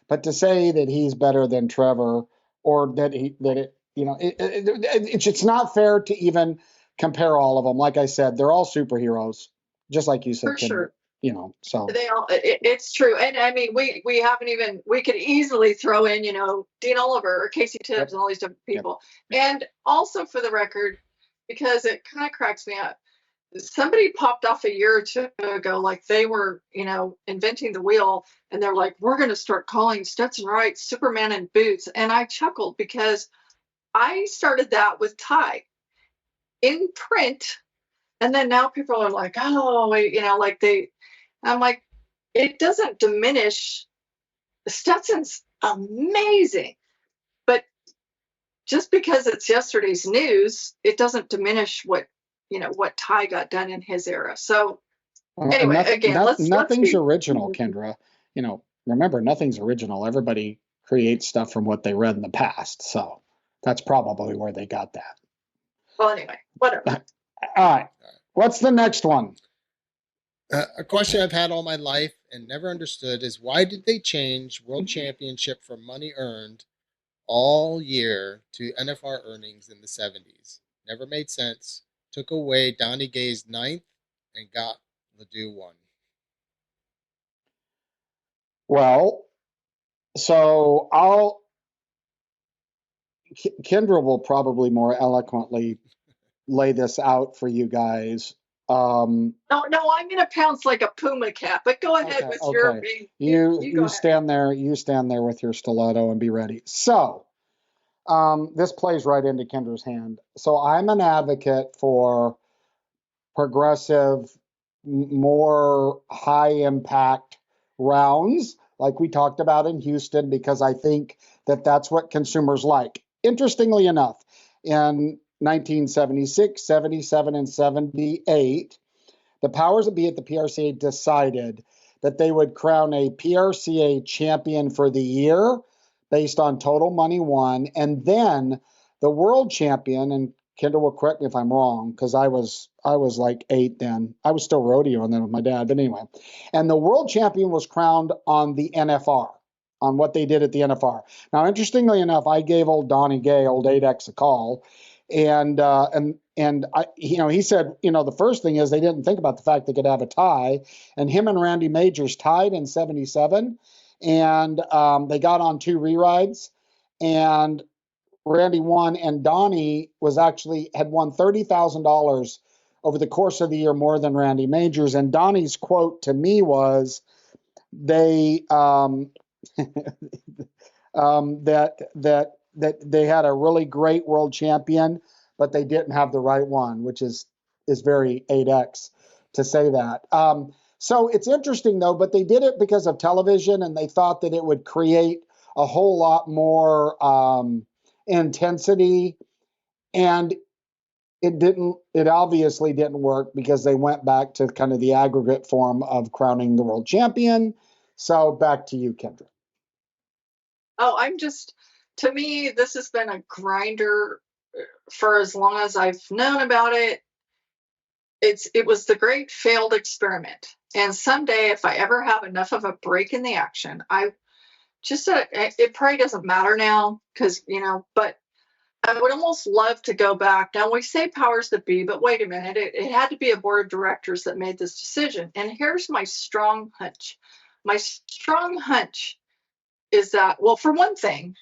but to say that he's better than Trevor, or it's not fair to even compare all of them. Like I said, they're all superheroes, just like you said. For sure. So they all, it's true. And I mean, we could easily throw in, Dean Oliver or Casey Tibbs and all these different people. Yep. And also, for the record, because it kind of cracks me up, somebody popped off a year or 2 ago, like they were, inventing the wheel, and they're like, we're going to start calling Stetson Wright Superman in boots. And I chuckled, because I started that with Ty in print. And then now people are like, oh, I'm like, it doesn't diminish. Stetson's amazing, but just because it's yesterday's news, it doesn't diminish what Ty got done in his era. So anyway, nothing's original, Kendra. Remember, nothing's original. Everybody creates stuff from what they read in the past. So that's probably where they got that. Well, anyway, whatever. All right. What's the next one? A question I've had all my life and never understood is, why did they change World Championship from money earned all year to NFR earnings in the 70s? Never made sense. Took away Donnie Gay's 9th and got Ledoux 1. Well, so Kendra will probably more eloquently lay this out for you guys. No, I'm going to pounce like a puma cat, but go ahead with your. You stand there. You stand there with your stiletto and be ready. So, this plays right into Kendra's hand. So I'm an advocate for progressive, more high impact rounds, like we talked about in Houston, because I think that that's what consumers like. Interestingly enough, in 1976, 77, and 78, the powers that be at the PRCA decided that they would crown a PRCA champion for the year based on total money won, and then the world champion, and Kendall will correct me if I'm wrong, because I was like 8 then. I was still rodeoing then with my dad, but anyway. And the world champion was crowned on the NFR, on what they did at the NFR. Now, interestingly enough, I gave old Donnie Gay, old 8X, a call, and I, he said, the first thing is they didn't think about the fact they could have a tie, and him and Randy Majors tied in 77, and they got on 2 rerides, and Randy won, and Donnie had won $30,000 over the course of the year, more than Randy Majors. And Donnie's quote to me was, they that they had a really great world champion, but they didn't have the right one, which is very 8X to say that. So it's interesting though, but they did it because of television, and they thought that it would create a whole lot more intensity, and it obviously didn't work, because they went back to kind of the aggregate form of crowning the world champion. So back to you, Kendra. Oh, to me, this has been a grinder for as long as I've known about it. It was the great failed experiment. And someday, if I ever have enough of a break in the action, it probably doesn't matter now, because, but I would almost love to go back. Now, we say powers that be, but wait a minute, it had to be a board of directors that made this decision. And here's my strong hunch. My strong hunch is that, well, for one thing,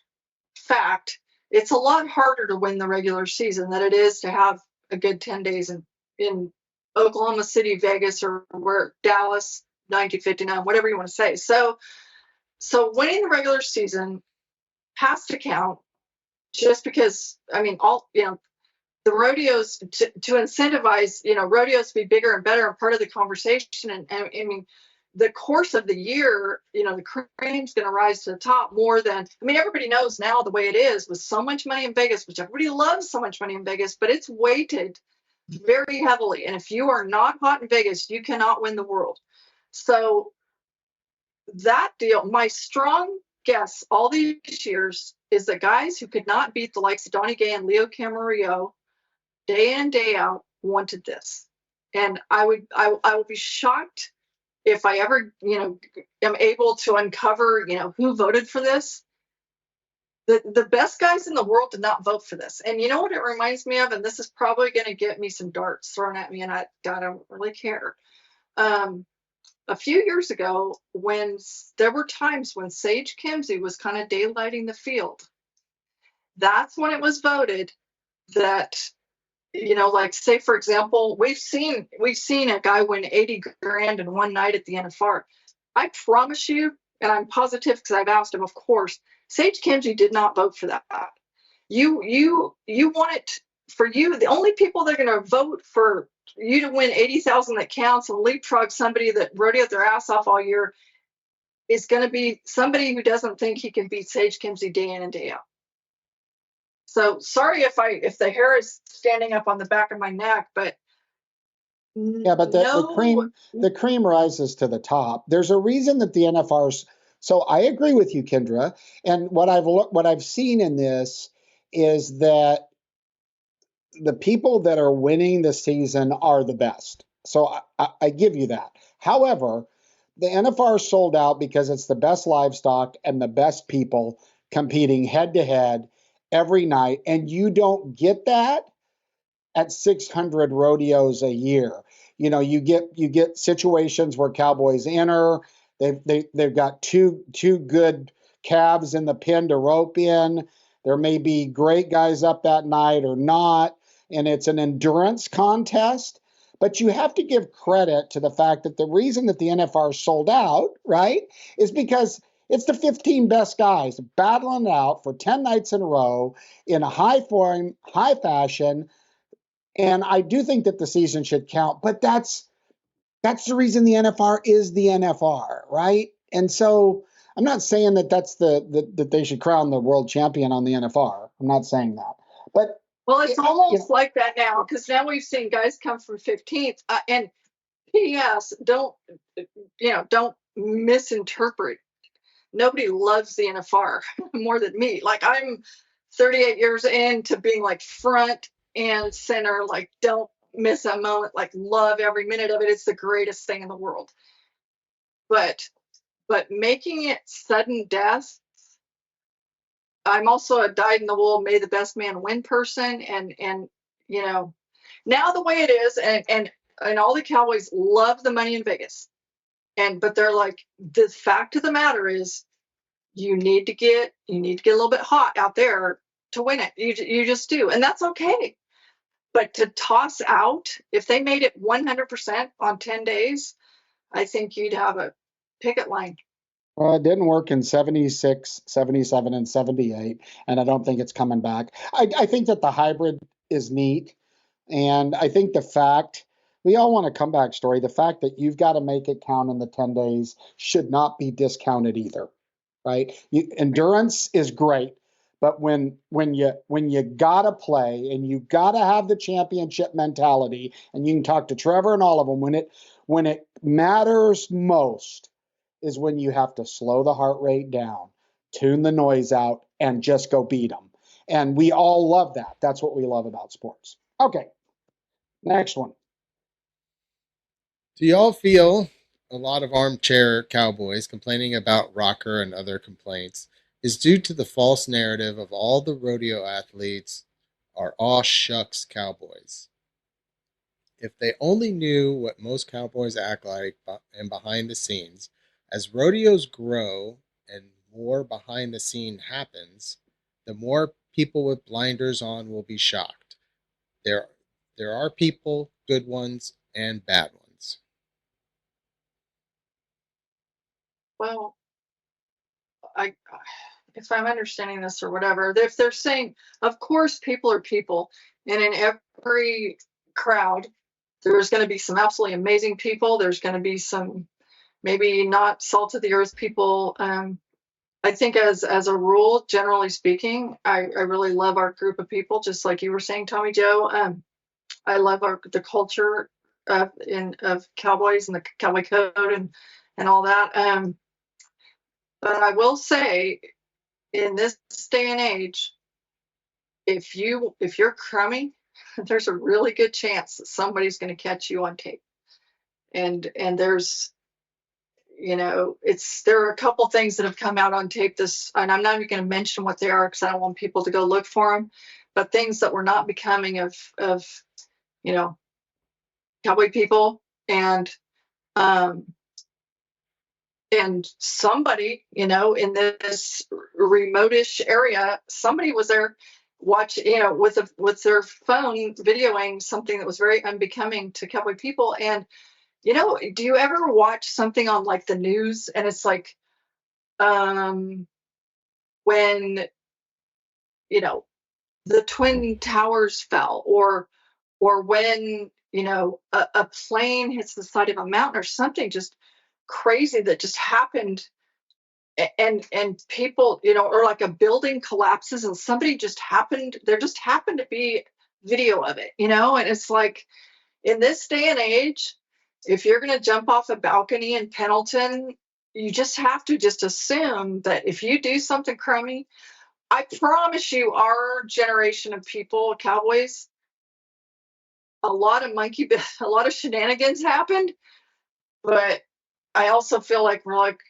fact, it's a lot harder to win the regular season than it is to have a good 10 days in Oklahoma City, Vegas, or where Dallas, 1959, whatever you want to say. So winning the regular season has to count, just because, the rodeos to incentivize, rodeos to be bigger and better and part of the conversation. And I mean, the course of the year, the cream's going to rise to the top more than, everybody knows now the way it is with so much money in Vegas, which everybody loves so much money in Vegas, but it's weighted very heavily. And if you are not hot in Vegas, you cannot win the world. So that deal, my strong guess all these years is that guys who could not beat the likes of Donnie Gay and Leo Camarillo day in, day out wanted this. And I will be shocked if I ever, am able to uncover, who voted for this. The best guys in the world did not vote for this. And you know what it reminds me of? And this is probably going to get me some darts thrown at me, and I don't really care. A few years ago, when there were times when Sage Kimsey was kind of daylighting the field, that's when it was voted that, like, say, for example, we've seen a guy win 80 grand in one night at the NFR. I promise you, and I'm positive because I've asked him, of course, Sage Kimsey did not vote for that. You want it for you. The only people that are going to vote for you to win 80,000 that counts and leapfrog somebody that rodeoed their ass off all year is going to be somebody who doesn't think he can beat Sage Kimsey day in and day out. So sorry if the hair is standing up on the back of my neck, but yeah, but the cream rises to the top. There's a reason that the NFR's. So I agree with you, Kendra. And what I've seen in this is that the people that are winning the season are the best. So I give you that. However, the NFR sold out because it's the best livestock and the best people competing head to head every night. And you don't get that at 600 rodeos a year. You get situations where cowboys enter. They've got two good calves in the pen to rope in. There may be great guys up that night or not, and it's an endurance contest. But you have to give credit to the fact that the reason that the NFR sold out, right, is because it's the 15 best guys battling it out for 10 nights in a row in a high form, high fashion, And I do think that the season should count, but that's the reason the NFR is the NFR, right? And so I'm not saying that that's that they should crown the world champion on the NFR. I'm not saying that, but well, it's almost like that now, because now we've seen guys come from 15th, and P.S. Don't misinterpret. Nobody loves the NFR more than me. Like, I'm 38 years into being like front and center, like, don't miss a moment, like, love every minute of it. It's the greatest thing in the world. But making it sudden death, I'm also a dyed in the wool, may the best man win person. And now the way it is, and all the Cowboys love the money in Vegas. But they're like, the fact of the matter is, you need to get a little bit hot out there to win it. You just do, and that's okay. But to toss out, if they made it 100% on 10 days, I think you'd have a picket line. Well, it didn't work in 76, 77, and 78, and I don't think it's coming back. I think that the hybrid is neat, and I think the fact, we all want a comeback story, the fact that you've got to make it count in the 10 days should not be discounted either, right? Endurance is great, but when you got to play and you got to have the championship mentality, and you can talk to Trevor and all of them, when it matters most is when you have to slow the heart rate down, tune the noise out, and just go beat them. And we all love that. That's what we love about sports. Okay, next one. Do y'all feel a lot of armchair cowboys complaining about Rocker and other complaints is due to the false narrative of all the rodeo athletes are aw shucks cowboys? If they only knew what most cowboys act like and behind the scenes, as rodeos grow and more behind the scene happens, the more people with blinders on will be shocked. There are people, good ones and bad ones. Well, if I'm understanding this or whatever, if they're saying, of course, people are people, and in every crowd, there's going to be some absolutely amazing people. There's going to be some maybe not salt of the earth people. I think as a rule, generally speaking, I really love our group of people, just like you were saying, Tommy Joe. I love the culture of cowboys and the cowboy code and all that. But I will say, in this day and age, if you're crummy, there's a really good chance that somebody's going to catch you on tape. And there's there are a couple things that have come out on tape and I'm not even going to mention what they are because I don't want people to go look for them, but things that were not becoming of cowboy people. And somebody, in this remote-ish area, somebody was there with their phone videoing something that was very unbecoming to cowboy people. And do you ever watch something on like the news and it's like when the Twin Towers fell, or when a plane hits the side of a mountain or something just crazy that just happened, and people, or like a building collapses and there just happened to be video of it, and it's like, in this day and age, if you're going to jump off a balcony in Pendleton, you just have to just assume that if you do something crummy, I promise you, our generation of people, cowboys, a lot of shenanigans happened, but I also feel like we're like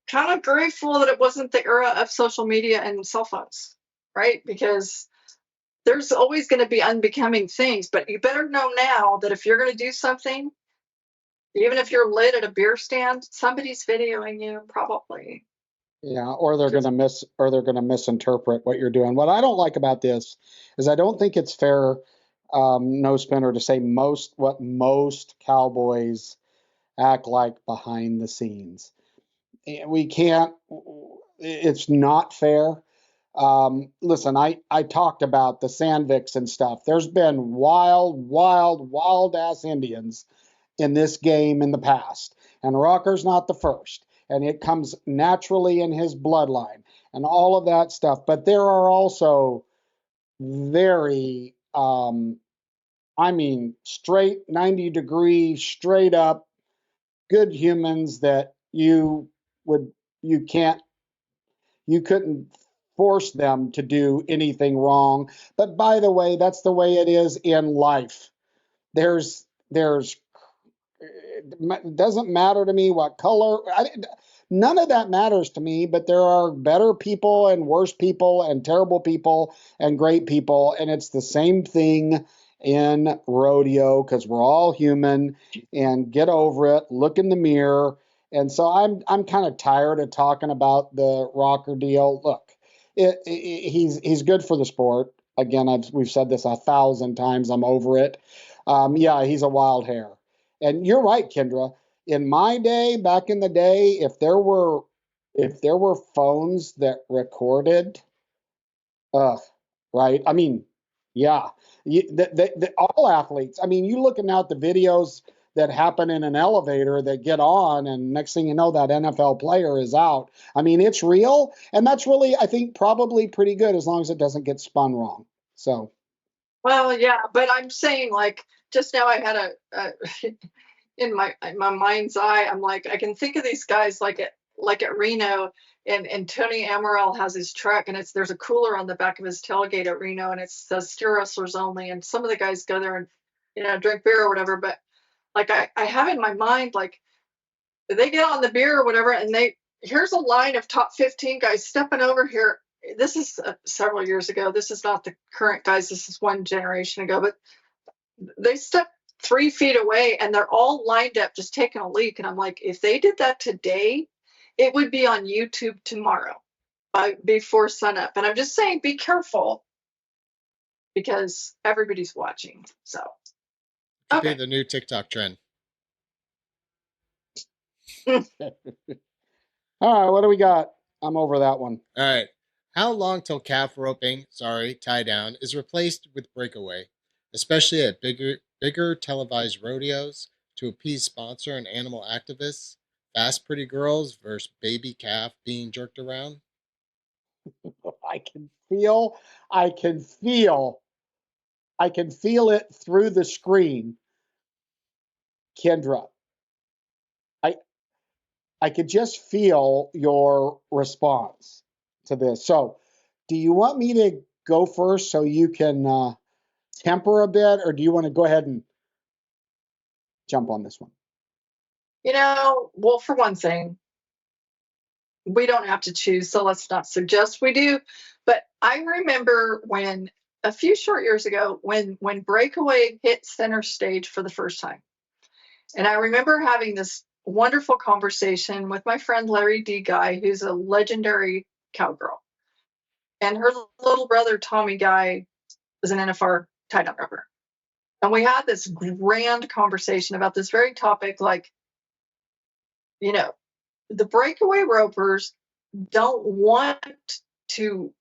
kind of grateful that it wasn't the era of social media and cell phones, right? Because there's always going to be unbecoming things, but you better know now that if you're going to do something, even if you're lit at a beer stand, somebody's videoing you, probably. Yeah, or they're going to misinterpret what you're doing. What I don't like about this is I don't think it's fair, no spinner, to say what most cowboys act like behind the scenes. We can't. It's not fair. Listen, I talked about the Sandviks and stuff. There's been wild ass Indians in this game in the past, and Rocker's not the first, and it comes naturally in his bloodline and all of that stuff. But there are also very, straight 90-degree, straight up good humans that you can't, you couldn't force them to do anything wrong. But by the way, that's the way it is in life. There's it doesn't matter to me what color. None of that matters to me, but there are better people and worse people and terrible people and great people. And it's the same thing in rodeo because we're all human, and get over it, look in the mirror. And so I'm kind of tired of talking about the Rocker deal. Look, he's good for the sport. Again, we've said this 1,000 times. I'm over it. Yeah, he's a wild hair. And you're right, Kendra. In my day, back in the day, if there were phones that recorded, right? I mean, yeah, all athletes. I mean, you looking at the videos that happen in an elevator that get on, and next thing you know, that NFL player is out. I mean, it's real, and that's really, I think, probably pretty good as long as it doesn't get spun wrong. So. Well, yeah, but I'm saying, like, just now I had a in my mind's eye, I'm like, I can think of these guys like at Reno, and Tony Amaral has his truck, and there's a cooler on the back of his tailgate at Reno, and it says steer wrestlers only, and some of the guys go there and drink beer or whatever. But like I have in my mind, like, they get on the beer or whatever, and here's a line of top 15 guys stepping over here. This is several years ago. This is not the current guys. This is one generation ago, but they step 3 feet away and they're all lined up just taking a leak. And I'm like, if they did that today, it would be on YouTube tomorrow before sunup. And I'm just saying, be careful because everybody's watching. So could be the new TikTok trend. All right, what do we got? I'm over that one. All right. How long till calf roping, tie down, is replaced with breakaway, especially at bigger televised rodeos to appease sponsor and animal activists? Fast pretty girls versus baby calf being jerked around? I can feel it through the screen, Kendra. I could just feel your response to this. So, do you want me to go first so you can temper a bit, or do you want to go ahead and jump on this one? Well, for one thing, we don't have to choose, so let's not suggest we do. But I remember when a few short years ago, when breakaway hit center stage for the first time, and I remember having this wonderful conversation with my friend Larry D. Guy, who's a legendary cowgirl, and her little brother Tommy Guy is an NFR tie-down roper, and we had this grand conversation about this very topic, like, the breakaway ropers don't want to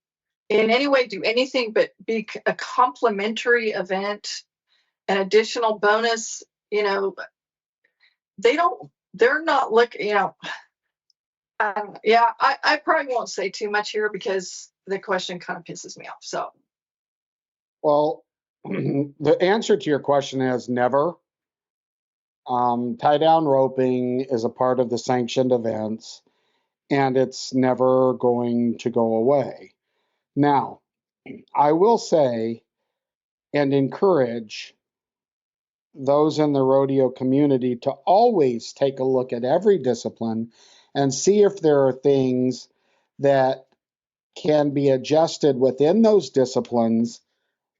in any way do anything but be a complimentary event, an additional bonus. They're not looking, I probably won't say too much here because the question kind of pisses me off. So, well, the answer to your question is never. Tie down roping is a part of the sanctioned events, and it's never going to go away. Now, I will say and encourage those in the rodeo community to always take a look at every discipline and see if there are things that can be adjusted within those disciplines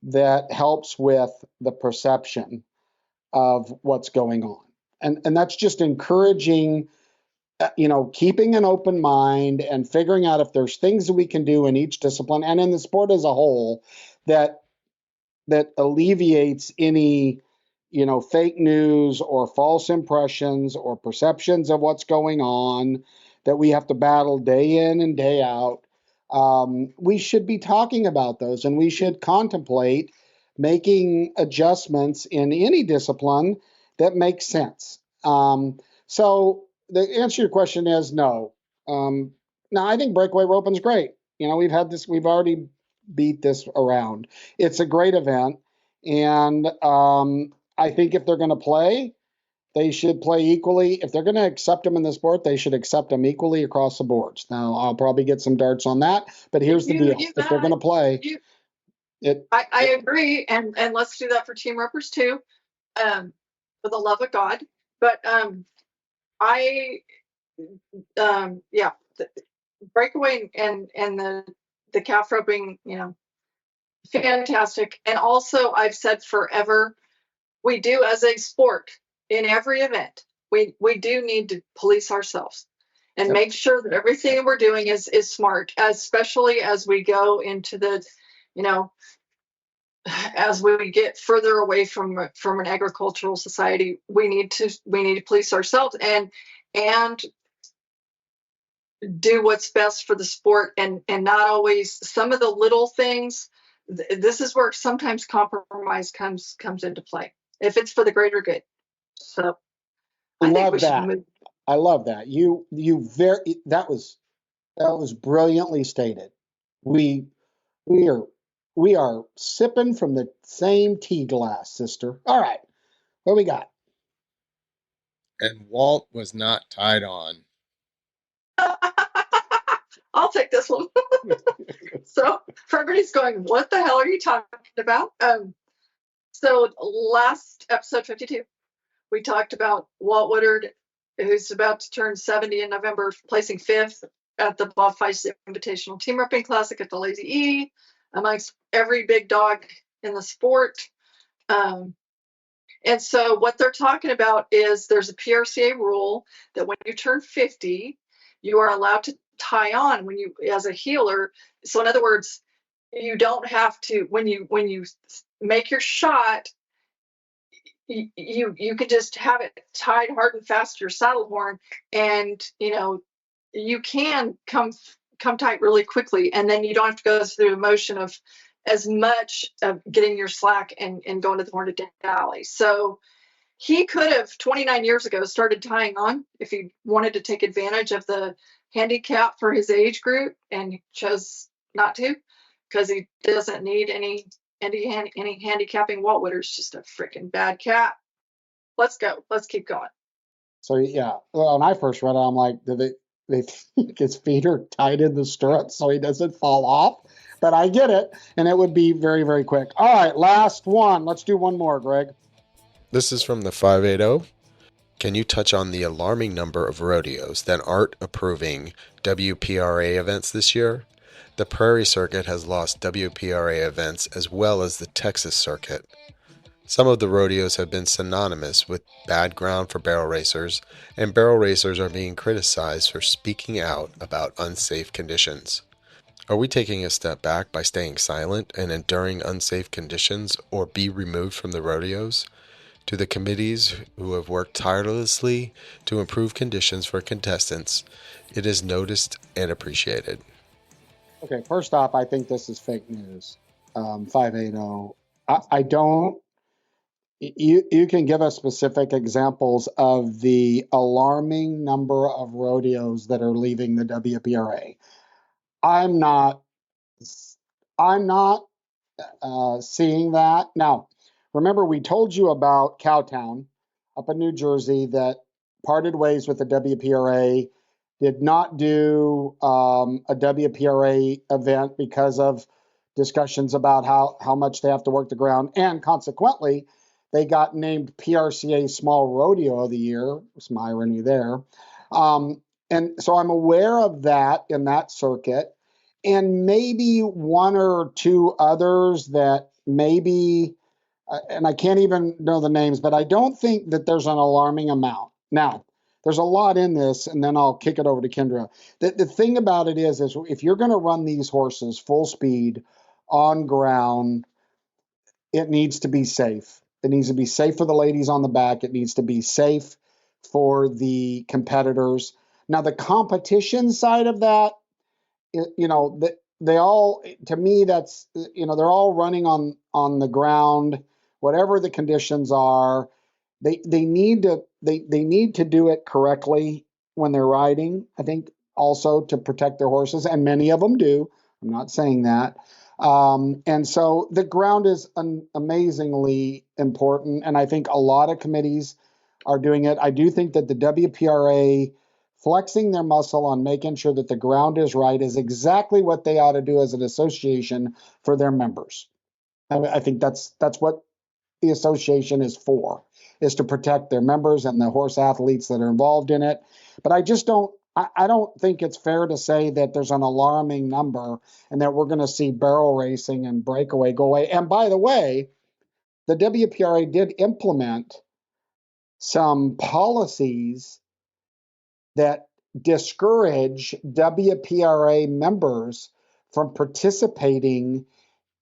that helps with the perception of what's going on. And that's just encouraging, keeping an open mind and figuring out if there's things that we can do in each discipline and in the sport as a whole that alleviates any, fake news or false impressions or perceptions of what's going on that we have to battle day in and day out. we should be talking about those, and we should contemplate making adjustments in any discipline that makes sense. So the answer to your question is no. Now, I think breakaway roping's great. We've already beat this around. It's a great event, and I think if they're going to play, they should play equally. If they're going to accept them in the sport, they should accept them equally across the boards. Now, I'll probably get some darts on that, but here's the deal: if they're going to play, I agree, and let's do that for team ropers too, for the love of God. But yeah, the breakaway and the calf roping, fantastic. And also, I've said forever, we do as a sport in every event, we do need to police ourselves and make sure that everything we're doing is smart, especially as we go into the, as we get further away from an agricultural society. We need to police ourselves and do what's best for the sport, and not always some of the little things. This is where sometimes compromise comes into play if it's for the greater good. So I think we should move. I love that. That was brilliantly stated. We are sipping from the same tea glass, sister. All right, what we got? And Walt was not tied on. I'll take this one. So everybody's going, what the hell are you talking about? So last episode 52, we talked about Walt Woodard, who's about to turn 70 in November, placing 5th at the Bob Feist Invitational Team Roping Classic at the Lazy E, amongst every big dog in the sport. And so what they're talking about is there's a PRCA rule that when you turn 50, you are allowed to tie on when you, as a healer. So in other words, you don't have to, when you make your shot, you can just have it tied hard and fast to your saddle horn, and you can come tight really quickly, and then you don't have to go through the motion of as much of getting your slack and going to the horn to dally. So he could have 29 years ago started tying on if he wanted to take advantage of the handicap for his age group, and he chose not to because he doesn't need any handicapping. Walt Woodard's just a freaking bad cat. Let's go. Let's keep going. So yeah, well, when I first read it, I'm like, did they think his feet are tied in the stirrups so he doesn't fall off? But I get it, and it would be very, very quick. All right, last one. Let's do one more, Greg. This is from the 580. Can you touch on the alarming number of rodeos that aren't approving WPRA events this year? The Prairie Circuit has lost WPRA events as well as the Texas Circuit. Some of the rodeos have been synonymous with bad ground for barrel racers, and barrel racers are being criticized for speaking out about unsafe conditions. Are we taking a step back by staying silent and enduring unsafe conditions, or be removed from the rodeos? To the committees who have worked tirelessly to improve conditions for contestants, it is noticed and appreciated. Okay, first off, I think this is fake news. 580. I don't. You can give us specific examples of the alarming number of rodeos that are leaving the WPRA. I'm not seeing that. Now, remember, we told you about Cowtown up in New Jersey that parted ways with the WPRA, did not do a WPRA event because of discussions about how much they have to work the ground, and consequently, they got named PRCA Small Rodeo of the Year. Some irony there. And so I'm aware of that in that circuit, and maybe one or two others that maybe, and I can't even know the names, but I don't think that there's an alarming amount. Now, there's a lot in this, and then I'll kick it over to Kendra. The thing about it is if you're going to run these horses full speed on ground, it needs to be safe. It needs to be safe for the ladies on the back. It needs to be safe for the competitors. Now, the competition side of that, they all, to me, that's, they're all running on the ground, whatever the conditions are. They need to do it correctly when they're riding, I think, also to protect their horses, and many of them do. I'm not saying that. And so the ground is amazingly important, and I think a lot of committees are doing it. I do think that the WPRA flexing their muscle on making sure that the ground is right is exactly what they ought to do as an association for their members. I think that's what the association is for, is to protect their members and the horse athletes that are involved in it. But I don't think it's fair to say that there's an alarming number and that we're going to see barrel racing and breakaway go away. And by the way, the WPRA did implement some policies that discourage WPRA members from participating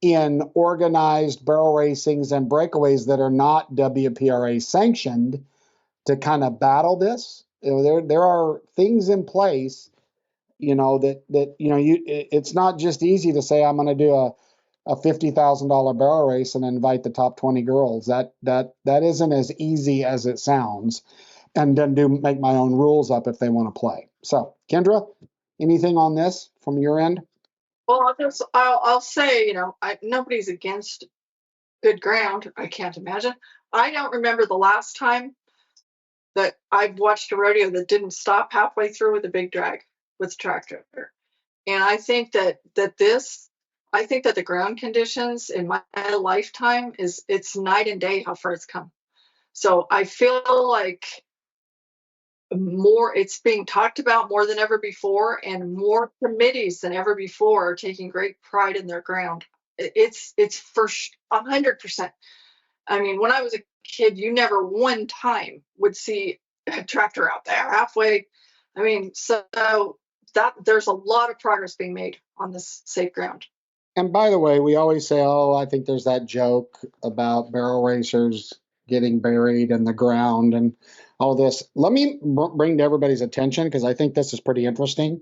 in organized barrel racings and breakaways that are not WPRA sanctioned to kind of battle this. There are things in place, it's not just easy to say I'm going to do a $50,000 barrel race and invite the top 20 girls. That isn't as easy as it sounds. And then make my own rules up if they want to play. So, Kendra, anything on this from your end? Well, I'll say, nobody's against good ground. I can't imagine. I don't remember the last time that I've watched a rodeo that didn't stop halfway through with a big drag with tractor. And I think that the ground conditions in my lifetime it's night and day how far it's come. So I feel like it's being talked about more than ever before, and more committees than ever before are taking great pride in their ground. It's for 100%. I mean, when I was a kid, you never one time would see a tractor out there halfway. I mean, so that there's a lot of progress being made on this safe ground. And by the way, we always say, I think there's that joke about barrel racers getting buried in the ground and all this. Let me bring to everybody's attention, because I think this is pretty interesting.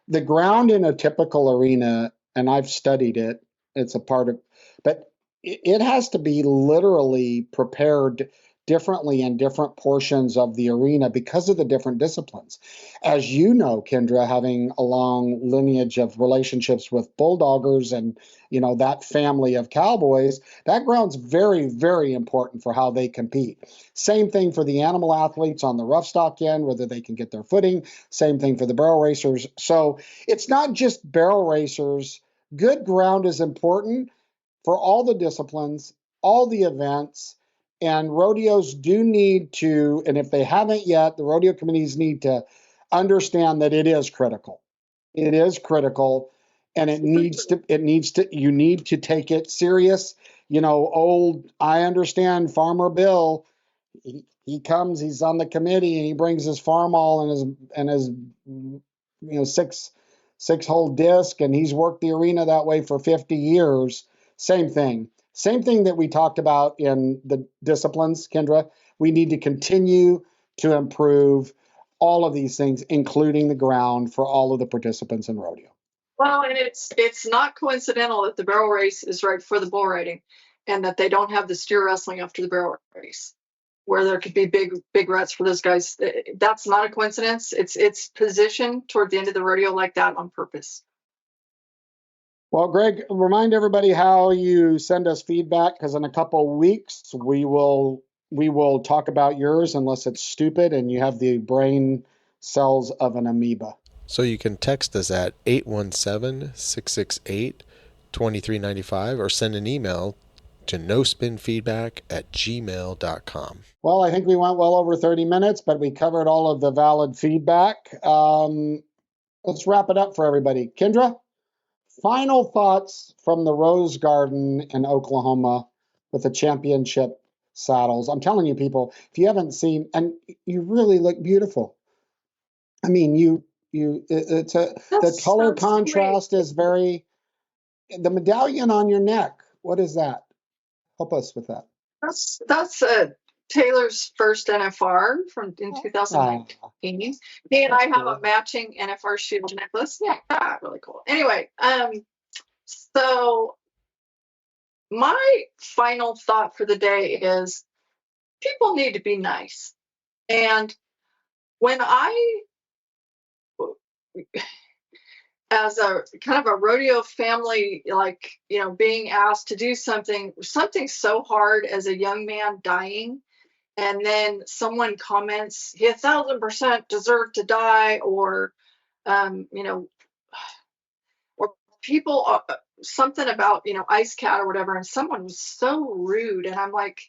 The ground in a typical arena, and I've studied it, it's a part of, but it has to be literally prepared differently in different portions of the arena because of the different disciplines. As you know, Kendra, having a long lineage of relationships with bulldoggers and that family of cowboys, that ground's very, very important for how they compete. Same thing for the animal athletes on the rough stock end, whether they can get their footing. Same thing for the barrel racers. So it's not just barrel racers. Good ground is important for all the disciplines, all the events. And rodeos do need to, and if they haven't yet, the rodeo committees need to understand that it is critical. It is critical, and you need to take it serious. I understand Farmer Bill, he comes, he's on the committee, and he brings his farm all and his 6-hole disc, and he's worked the arena that way for 50 years. Same thing that we talked about in the disciplines, Kendra. We need to continue to improve all of these things, including the ground, for all of the participants in rodeo. Well, and it's not coincidental that the barrel race is right before the bull riding, and that they don't have the steer wrestling after the barrel race, where there could be big ruts for those guys. That's not a coincidence. It's positioned toward the end of the rodeo like that on purpose. Well, Greg, remind everybody how you send us feedback, because in a couple of weeks we will talk about yours, unless it's stupid and you have the brain cells of an amoeba. So you can text us at 817-668-2395 or send an email to nospinfeedback@gmail.com. Well, I think we went well over 30 minutes, but we covered all of the valid feedback. Let's wrap it up for everybody. Kendra, final thoughts from the Rose Garden in Oklahoma with the championship saddles. I'm telling you, people, if you haven't seen, and you really look beautiful. I mean, the color contrast is very, the medallion on your neck. What is that? Help us with that. That's a Taylor's first NFR in 2019. He and I have a matching NFR shield necklace. Yeah, really cool. Anyway, so my final thought for the day is people need to be nice. And when I, as a kind of a rodeo family, like, being asked to do something so hard as a young man dying, and then someone comments, he 1,000% deserved to die, or, or people, something about, Ice Cat or whatever, and someone was so rude. And I'm like,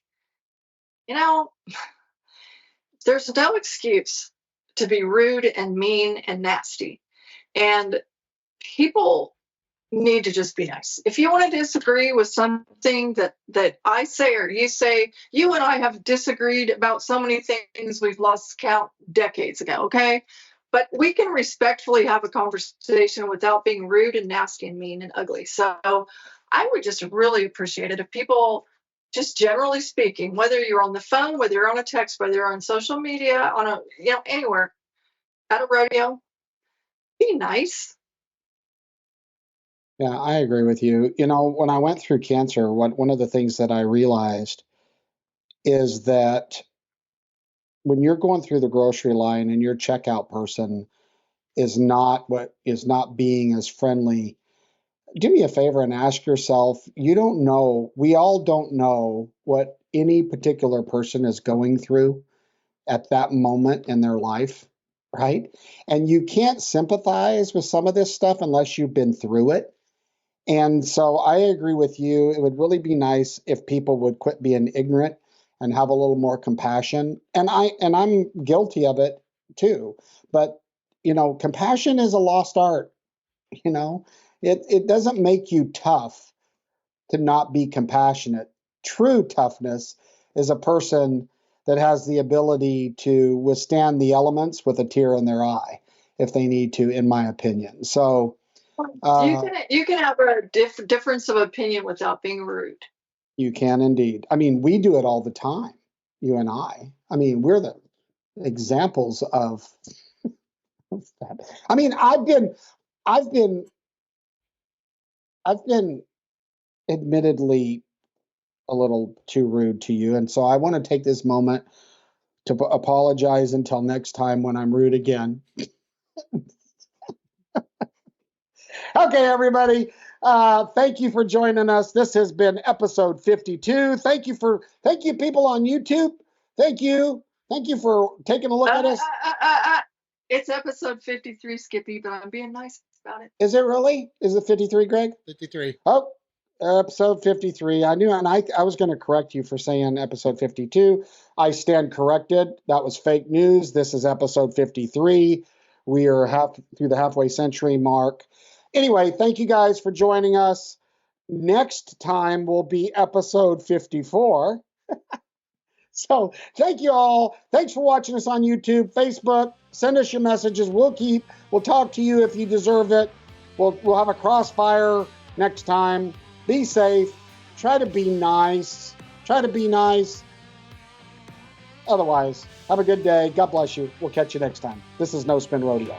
there's no excuse to be rude and mean and nasty. And people need to just be nice. If you want to disagree with something that I say or you say, you and I have disagreed about so many things we've lost count decades ago, okay? But we can respectfully have a conversation without being rude and nasty and mean and ugly. So I would just really appreciate it if people, just generally speaking, whether you're on the phone, whether you're on a text, whether you're on social media, on a, anywhere, at a rodeo, be nice. Yeah, I agree with you. When I went through cancer, one of the things that I realized is that when you're going through the grocery line and your checkout person is not being as friendly, do me a favor and ask yourself, we all don't know what any particular person is going through at that moment in their life, right? And you can't sympathize with some of this stuff unless you've been through it. And so I agree with you. It would really be nice if people would quit being ignorant and have a little more compassion. And I'm guilty of it too. But compassion is a lost art. It doesn't make you tough to not be compassionate. True toughness is a person that has the ability to withstand the elements with a tear in their eye if they need to, in my opinion. So you can have a difference of opinion without being rude. You can indeed. I mean, we do it all the time, you and I. I mean, we're the examples of that. I mean, I've been admittedly a little too rude to you, and so I want to take this moment to apologize until next time when I'm rude again. Okay, everybody. Thank you for joining us. This has been episode 52. Thank you, people on YouTube. Thank you for taking a look at us. It's episode 53, Skippy, but I'm being nice about it. Is it really? Is it 53, Greg? 53. Oh, episode 53. I knew, and I was going to correct you for saying episode 52. I stand corrected. That was fake news. This is episode 53. We are through the halfway century mark. Anyway, thank you guys for joining us. Next time will be episode 54. So thank you all. Thanks for watching us on YouTube, Facebook. Send us your messages. We'll talk to you if you deserve it. We'll have a crossfire next time. Be safe. Try to be nice. Otherwise, have a good day. God bless you. We'll catch you next time. This is No Spin Rodeo.